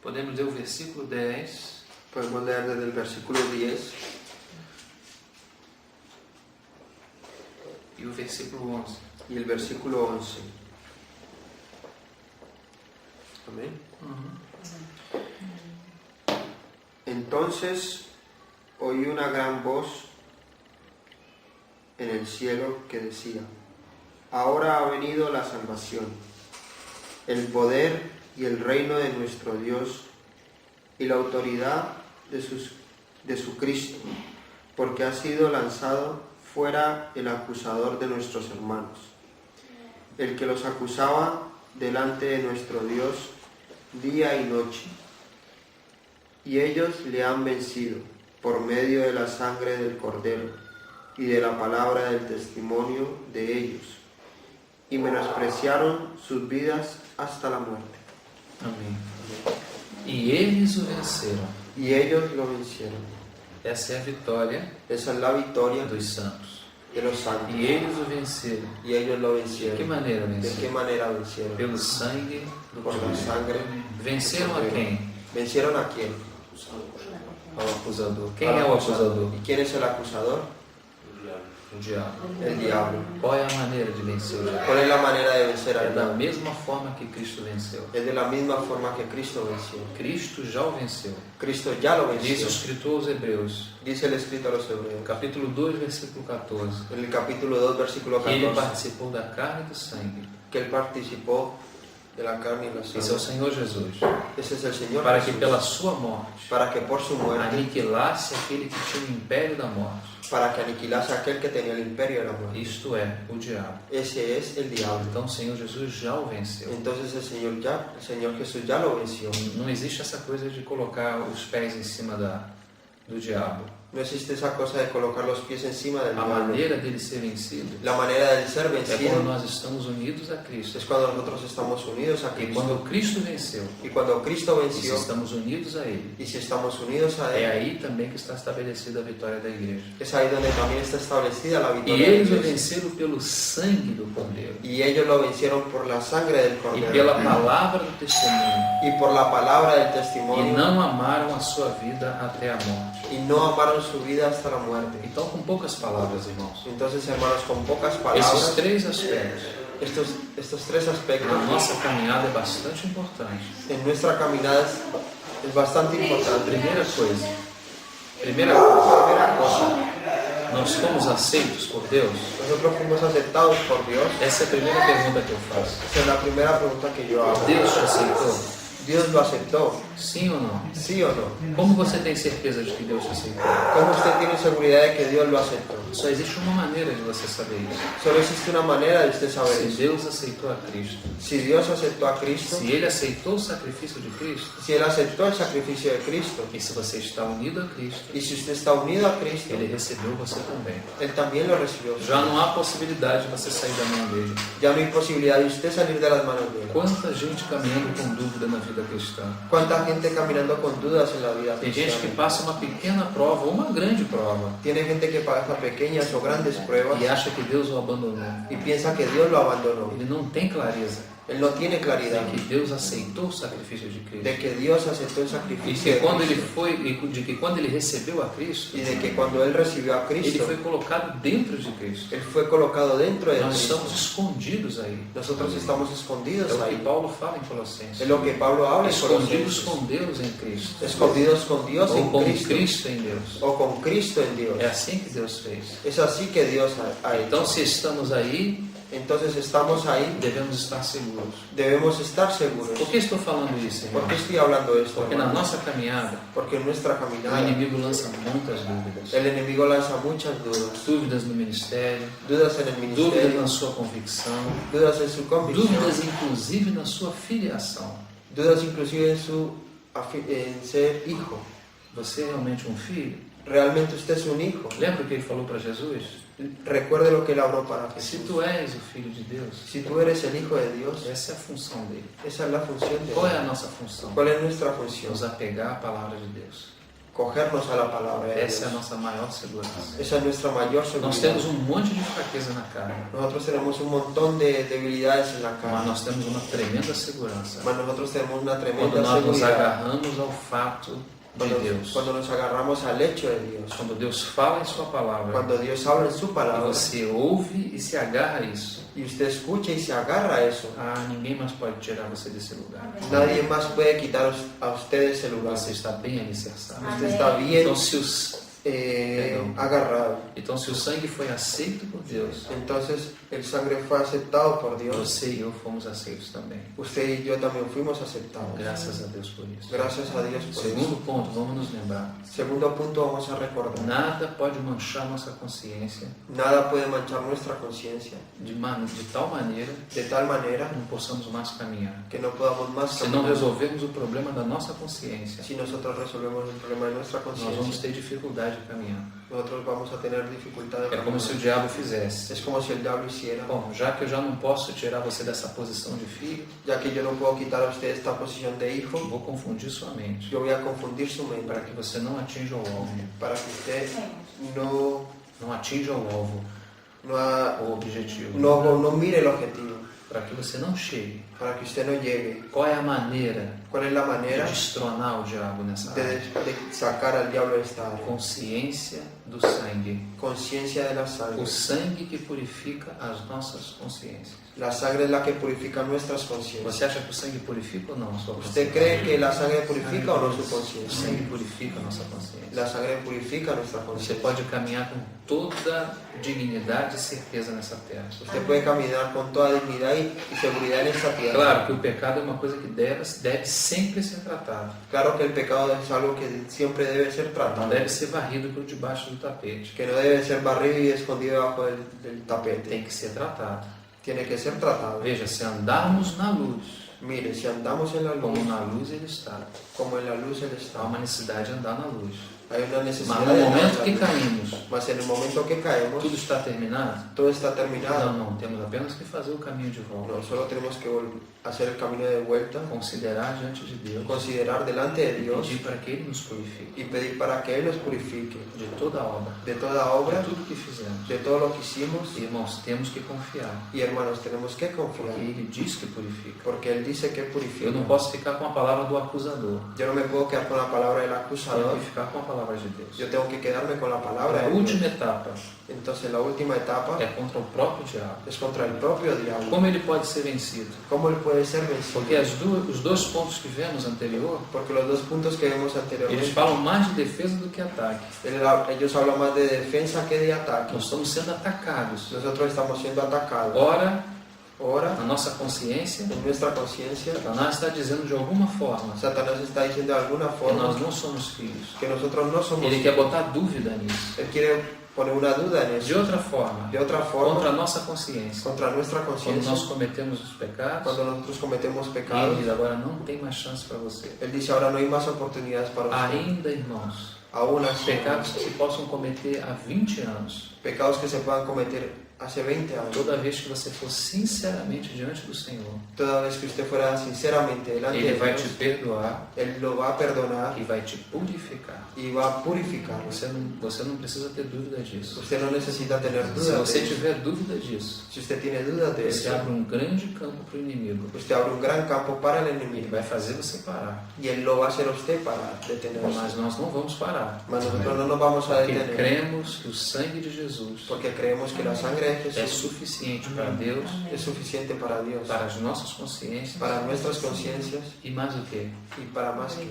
Podemos ler o versículo 10 Podemos leer desde el versículo 10 e o versículo 11. y el versículo 11. Amén. Entonces oí una gran voz en el cielo que decía: ahora ha venido la salvación, el poder y el reino de nuestro Dios y la autoridad de su Cristo, porque ha sido lanzado fuera el acusador de nuestros hermanos, el que los acusaba delante de nuestro Dios día y noche. Y ellos le han vencido por medio de la sangre del Cordero y de la palabra del testimonio de ellos, y menospreciaron sus vidas hasta la muerte. Amém. E eles o venceram Y ellos lo vencieron Essa é a vitória Esa es la victoria dos santos. de los santos. E eles o venceram. Y ellos lo De que vencieron. maneira ¿De qué venceram? manera vencieron? Pelo sangue do Por la Cordeiro. sangre. Venceram a quem? ¿Vencieron a quién? Ao acusador. Quem é o acusador? ¿Y quién es el acusador? O diabo. El diablo. Qual é a maneira de vencer o diabo? ¿Cuál es la manera de vencer É al da diablo? mesma forma que Cristo venceu. Es de la misma forma que Cristo venció. Cristo já o venceu. Cristo ya lo Diz o venció. escritor aos Hebreus, Dice el escrito a los hebreos. capítulo 2, versículo 14, En el capítulo 2, versículo que ele 14. participou da carne e do sangue. Que él participó de la carne y la Esse é o sangre. Senhor Jesus. Ese es el Señor Para que Jesús. pela sua morte Para que por su muerte, aniquilasse aquele que tinha o império da morte. para que aniquilase a aquel que tenía el imperio de la muerte. Isto é, o diabo. Ese es el diablo. Então o Senhor Jesus já o venceu. Entonces el Señor Jesús ya lo venció. Não existe essa coisa de colocar os pés em cima do diabo. No existe esa cosa de colocar los pies encima del A diablo. maneira dele ser vencido La manera de ser é quando vencido nós estamos unidos a Cristo. es cuando nosotros estamos unidos a E Cristo. quando Cristo venceu, Y cuando Cristo e se venció, estamos unidos a Ele, y si estamos unidos a é Él, aí também que está estabelecida a vitória da igreja. es ahí donde también está establecida la E victoria de eles o Dios. venceram pelo sangue do Cordeiro Y ellos lo vencieron por la sangre del e Cordero pela palavra do testemunho. y por la palabra del E testimonio, não amaram a sua vida até a morte. y no amaron su vida hasta la muerte. Então, com poucas palavras, irmãos, Entonces, hermanos, con pocas esses palabras, três aspectos estos tres aspectos na nossa caminhada é bastante importante. en nuestra caminada es bastante importante. Primeira coisa, nós fomos aceitos por Deus? Nosotros fuimos aceptados por Dios. Essa é a primeira pergunta que eu faço. Esa es la primera pregunta que yo hago. Deus te aceitou? ¿Dios lo aceptó? Sim ou não? ¿Sí o no? Como você tem certeza de que Deus te aceitou? ¿Cómo usted tiene seguridad de que Dios lo aceptó? Só existe uma maneira de você saber isso. Solo existe una manera de usted saber Se eso. Deus aceitou a Cristo, Si Dios aceptó a Cristo, se Ele aceitou o sacrifício de Cristo, si Él aceptó el sacrificio de Cristo, e se você está unido a Cristo, y si usted está unido a Cristo, Ele recebeu você também. Él también lo recibió. Já não há possibilidade de você sair da mão dele. Ya no hay posibilidad de usted salir de las manos de Él. Quanta gente caminhando com dúvida na vida cristã. ¿Cuánta gente caminando con dudas en la vida Tem gente que cristiana? passa uma pequena prova ou uma grande prova Tiene gente que pasa pequeñas o grandes pruebas e acha que Deus o abandonou. y piensa que Dios lo abandonó. Ele não tem clareza Él no tiene claridad de que Deus aceitou o sacrifício de Cristo. de que Dios aceptó el E sacrificio que de quando ele Cristo. foi, e de que quando ele recebeu a Cristo, Y de que cuando Él recibió a ele Cristo, foi colocado dentro de Cristo. Él fue colocado dentro de Nós Cristo. estamos escondidos aí. Nosotros estamos escondidos É o que ahí. Paulo fala em Colossenses. Es lo que Pablo habla en Escondidos Colosenses. com Deus em Cristo. Escondidos con Dios Ou en com Cristo. Cristo em Deus. O con Cristo en Dios. É assim que Deus fez. Es así que Dios ha hecho. Então, se estamos aí, Entonces estamos ahí, devemos estar seguros. debemos estar seguros. Por que estou falando isso, ¿Por irmão? qué estoy hablando esto? Porque na hermano? nossa caminhada, Porque en nuestra o caminada inimigo lança muitas dúvidas. el enemigo lanza muchas dudas. Dúvidas no ministério, Dudas en el dúvidas ministerio, na sua convicção, dudas en su convicción, dúvidas inclusive na sua filiação. dudas inclusive en ser hijo. Você é realmente um filho? ¿Realmente usted es un hijo? Lembra o que ele falou para Jesus? Recuerde lo que él habló para Se Jesús. tu és o filho de Deus, Si tú eres el hijo de Dios, essa é a função dele. esa es la función de Qual é Dios. a nossa função? ¿Cuál es nuestra función? Nos apegar à palavra de Deus. Cogernos a la palabra de Essa é a Dios. nossa maior segurança. Esa es nuestra mayor Nós seguridad. temos um monte de fraqueza na carne, Nosotros tenemos un montón de debilidades en la mas carne, nós temos uma tremenda segurança. mas nosotros tenemos una Quando tremenda nós nos seguridad agarramos ao fato de Deus. cuando nos agarramos al hecho de Dios. Quando Deus fala em sua palavra, Cuando Dios habla en su e palabra você ouve e se agarra a isso, y usted escucha y se agarra a eso, ninguém mais pode tirar você desse lugar. nadie más puede quitar a usted ese lugar. Você está bem alicerçado. Usted está bien Então, agarrado. Então, se o sangue foi aceito por Deus, Entonces el sangre fue aceptado por Dios. você e eu fomos aceitos também. Usted y yo también fuimos aceptados. Graças a Deus por isso. Gracias a Dios por Segundo eso. ponto, vamos nos lembrar. Segundo punto, vamos a recordar. Nada pode manchar nossa consciência Nada puede manchar nuestra conciencia de tal maneira de tal manera que não possamos mais caminhar. que no podamos más Se não caminar. resolvermos o problema da nossa consciência, Si nosotros resolvemos el problema de nuestra nós vamos conciencia, ter dificuldade de caminhar. nosotros vamos a tener dificultad de É como se o caminar. diabo fizesse. Es como si el diablo hiciera, Bom, já que eu já não posso tirar você dessa posição de filho, ya que yo no puedo quitar a usted esta posición de hijo, vou confundir sua mente yo voy a confundir su mente para que você não atinja o alvo. para que usted Não atinja o alvo, o objetivo. no mire el objetivo, Para que você não chegue. para que usted no llegue. Qual é a maneira ¿Cuál es la de manera destronar o diabo nessa de, área? de sacar al diablo de esta área? Consciência do sangue. Conciencia de la sangre. O sangue que purifica as nossas consciências. La sangre es la que purifica nuestras conciencias. Você acha que o sangue purifica ou não a sua ¿Usted consciência? cree que la sangre purifica o no su O conciencia? sangue purifica a nossa consciência. La sangre purifica nuestra Você conciencia. pode caminhar com toda dignidade e certeza nessa terra. Usted puede caminar con toda dignidad y seguridad en esta tierra. Claro que o pecado é uma coisa que deve sempre ser tratado. Claro que el pecado es algo que siempre debe ser Não tratado, deve ser varrido por debaixo do tapete. que no debe ser barrido y escondido debajo del tapete. Tem que ser tratado. Tiene que ser tratado. Veja, se andarmos na luz, Mire, si andamos en la como luz, na luz ele está, como en la luz Él há está, uma necessidade de andar na luz. hay una Mas necesidad no de momento andar que en la luz. caímos, Mas en el momento que caemos, tudo está terminado? todo está terminado. Não, temos apenas que fazer o caminho de volta. No, solo tenemos que hacer el camino de vuelta, Considerar diante de Deus considerar delante de e Dios pedir para que Ele nos purifique y pedir para que Él nos purifique de toda obra, de toda de obra, tudo que fizemos. de todo lo que hicimos. Irmãos, temos que confiar, Y hermanos, tenemos que porque confiar, Ele diz que purifica. porque Él dice que Eu purifica. não posso ficar com a palavra do acusador. Yo no me puedo quedar con la palabra del Tenho acusador, que ficar com a palavra de Deus. yo tengo que quedarme con la palabra A de Dios. última etapa Entonces la última etapa é contra o próprio diabo. es contra el propio diablo. Como ele pode ser vencido? ¿Cómo Él puede ser Porque vencido? os dois pontos que vemos anterior, Porque los dos puntos que vemos eles anteriormente, falam mais de defesa do que ataque. ellos hablan más de defensa que de ataque. Nós estamos sendo atacados. Nosotros estamos siendo atacados. Ora, Ahora, a nossa consciência, en nuestra conciencia, Satanás está dizendo de alguma forma Satanás está diciendo de alguna que forma nós não somos filhos. que nosotros no somos Ele hijos. quer botar dúvida nisso. Él quiere poner una duda en De eso. outra forma, De otra forma, contra a nossa consciência. contra nuestra Quando conciencia, nós cometemos os pecados, cuando nosotros cometemos ele pecados, diz agora não tem mais chance para você. Él dice ahora no hay más oportunidades para usted. Ainda, irmãos, Aún así, pecados que se possam cometer há 20 anos, pecados que se puedan cometer hace 20 años. toda vez que você for sinceramente diante do Senhor, Toda vez que usted fuera sinceramente delante Ele de vai Dios, te perdoar Él lo va a perdonar e vai te purificar. y va a purificar. Você não precisa ter dúvida disso. Usted no necesita tener Se dudas de você eso. tiver dúvida disso, Si usted tiene dudas de você eso, abre um grande campo para o inimigo. usted abre un gran campo para el Ele enemigo vai fazer você parar. y Él lo va a hacer a usted para detenerse. Mas nós não vamos parar. Mas nosotros no nos vamos a Porque detener cremos que o sangue de Jesus porque creemos que la sangre de é Jesús suficiente para Deus, es suficiente para Dios, para as nossas consciências para nuestras conciencias e mais o que? y para más que.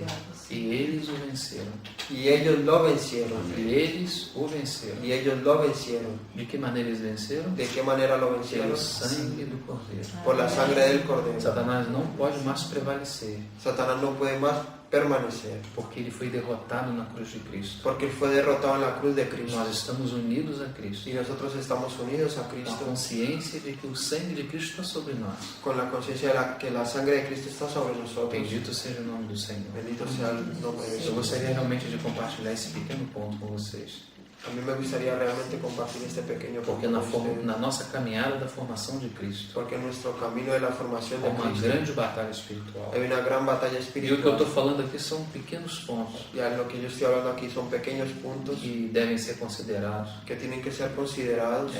E eles o venceram. Y ellos lo vencieron. E eles o venceram. Y ellos lo vencieron. De que maneira eles venceram? ¿De qué manera lo Pelo vencieron? sangue do Cordeiro. Por la sangre del Cordero. Satanás não pode mais prevalecer, Satanás no puede más permanecer porque ele foi derrotado na cruz de Cristo. porque Él fue derrotado en la cruz de Cristo. Nós estamos unidos a Cristo, Y nosotros estamos unidos a com a Cristo consciência de que o sangue de Cristo está sobre nós. con la conciencia de que la sangre de Cristo está sobre nosotros. Bendito seja o nome do Senhor. Bendito sea el nombre de Eu Jesús. gostaria realmente de compartilhar esse pequeno ponto com vocês, A mí me gustaría realmente compartir este pequeño porque punto con ustedes, na nossa caminhada da formação de Cristo, porque en nuestro camino de la formación é de uma Cristo grande batalha espiritual. hay una gran batalla E o que eu espiritual. estou falando aqui são pequenos pontos Ya lo que yo estoy hablando aquí son pequeños puntos que devem ser considerados que tienen que ser considerados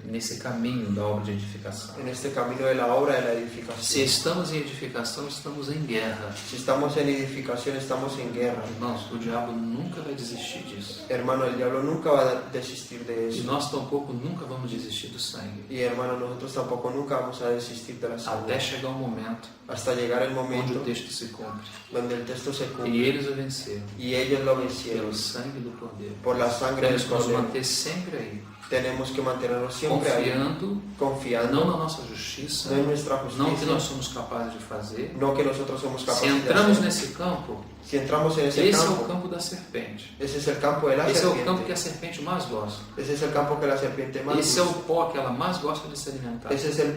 nesse caminho da obra de edificação. en este camino de la obra de la Se edificación. estamos em edificação, estamos em guerra. Si estamos en edificación, estamos en guerra. Irmãos, o diabo nunca vai desistir disso. Hermano, el diablo nunca va a desistir de E eso. nós tampouco nunca vamos desistir do sangue. Y hermano, nosotros tampoco nunca vamos a desistir de la sangre. Até chegar o momento Hasta llegar el onde momento o texto se cumpre. donde el texto se E cumple. eles o venceram Y ellos lo vencieron pelo sangue do Cordeiro. por la sangre del Temos que nos Cordero. manter sempre aí. tenemos que mantenernos siempre ahí, confiando confiando, não na nossa justiça, no en nuestra não o que nós justicia, somos capazes de fazer. no que nosotros somos Se capaces de entramos hacer. nesse campo, Si entramos en ese esse é o campo, campo da serpente. ese es el campo de la Esse é o campo que a serpiente. serpente mais gosta. Ese es el campo que la serpiente más Esse é o gusta. pó que ela mais gosta de se alimentar. Ese es el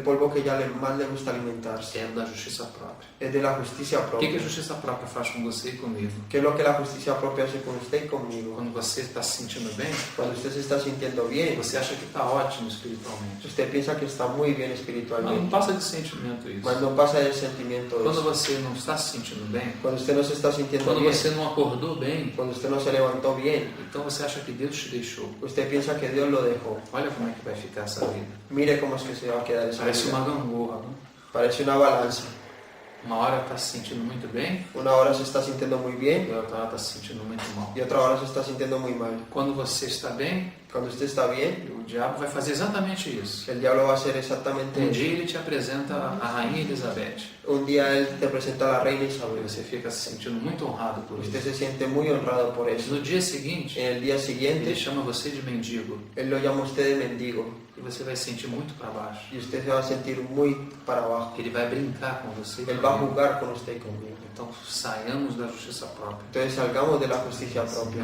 polvo que ella más le gusta alimentarse. É da justiça própria. Es de la justicia O que a propia. justiça própria faz com você e comigo? ¿Qué es lo que la justicia propia hace con usted y conmigo? Quando você está se sentindo bem, Cuando usted se está sintiendo bien, você acha que está ótimo espiritualmente. usted piensa que está muy bien Mas não espiritualmente, passa de sentimento isso. mas no pasa el sentimiento de Quando eso. você não está se sentindo bem, Cuando usted no se está sintiendo quando bien, você não acordou bem, cuando usted no se levantó bien, então você acha que Deus te deixou. usted piensa que Dios lo dejó. Olha como é que vai ficar essa vida. Mire cómo es que se va a quedar esa Parece uma vida. gangorra, não? Parece una balanza. Uma hora está se sentindo muito bem Una hora se está sintiendo muy e bien a outra hora está se sentindo muito mal. y otra hora se está sintiendo muy mal. Quando você está bem, Cuando usted está bien, o diabo vai fazer exatamente isso. el diablo va a hacer exactamente Um eso. dia ele te apresenta a rainha Elizabeth Un día él te presenta a la reina e Isabel. você fica se sentindo muito honrado por Usted isso. se siente muy honrado por eso. No dia seguinte, En el día ele siguiente, chama você de mendigo él lo llama a usted de mendigo e você vai se sentir muito para baixo. y usted se va a sentir muy para abajo. Ele vai brincar com você. Él va a jugar con usted y conmigo. Então saiamos da justiça própria. Entonces salgamos de la justicia propia.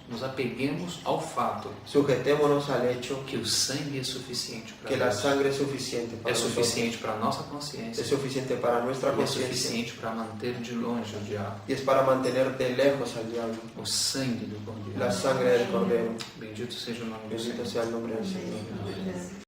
Nos apeguemos ao fato Sujetémonos al hecho que o sangue é suficiente para que la nós. sangre es suficiente É para nosotros. suficiente para a nossa consciência Es suficiente para nuestra e é conciencia suficiente para manter de longe o diabo. y es para mantener de lejos al diablo. O sangue do Cordeiro. La sangre del Cordero. Bendito seja o nome do Bendito Senhor. sea el nombre del Señor.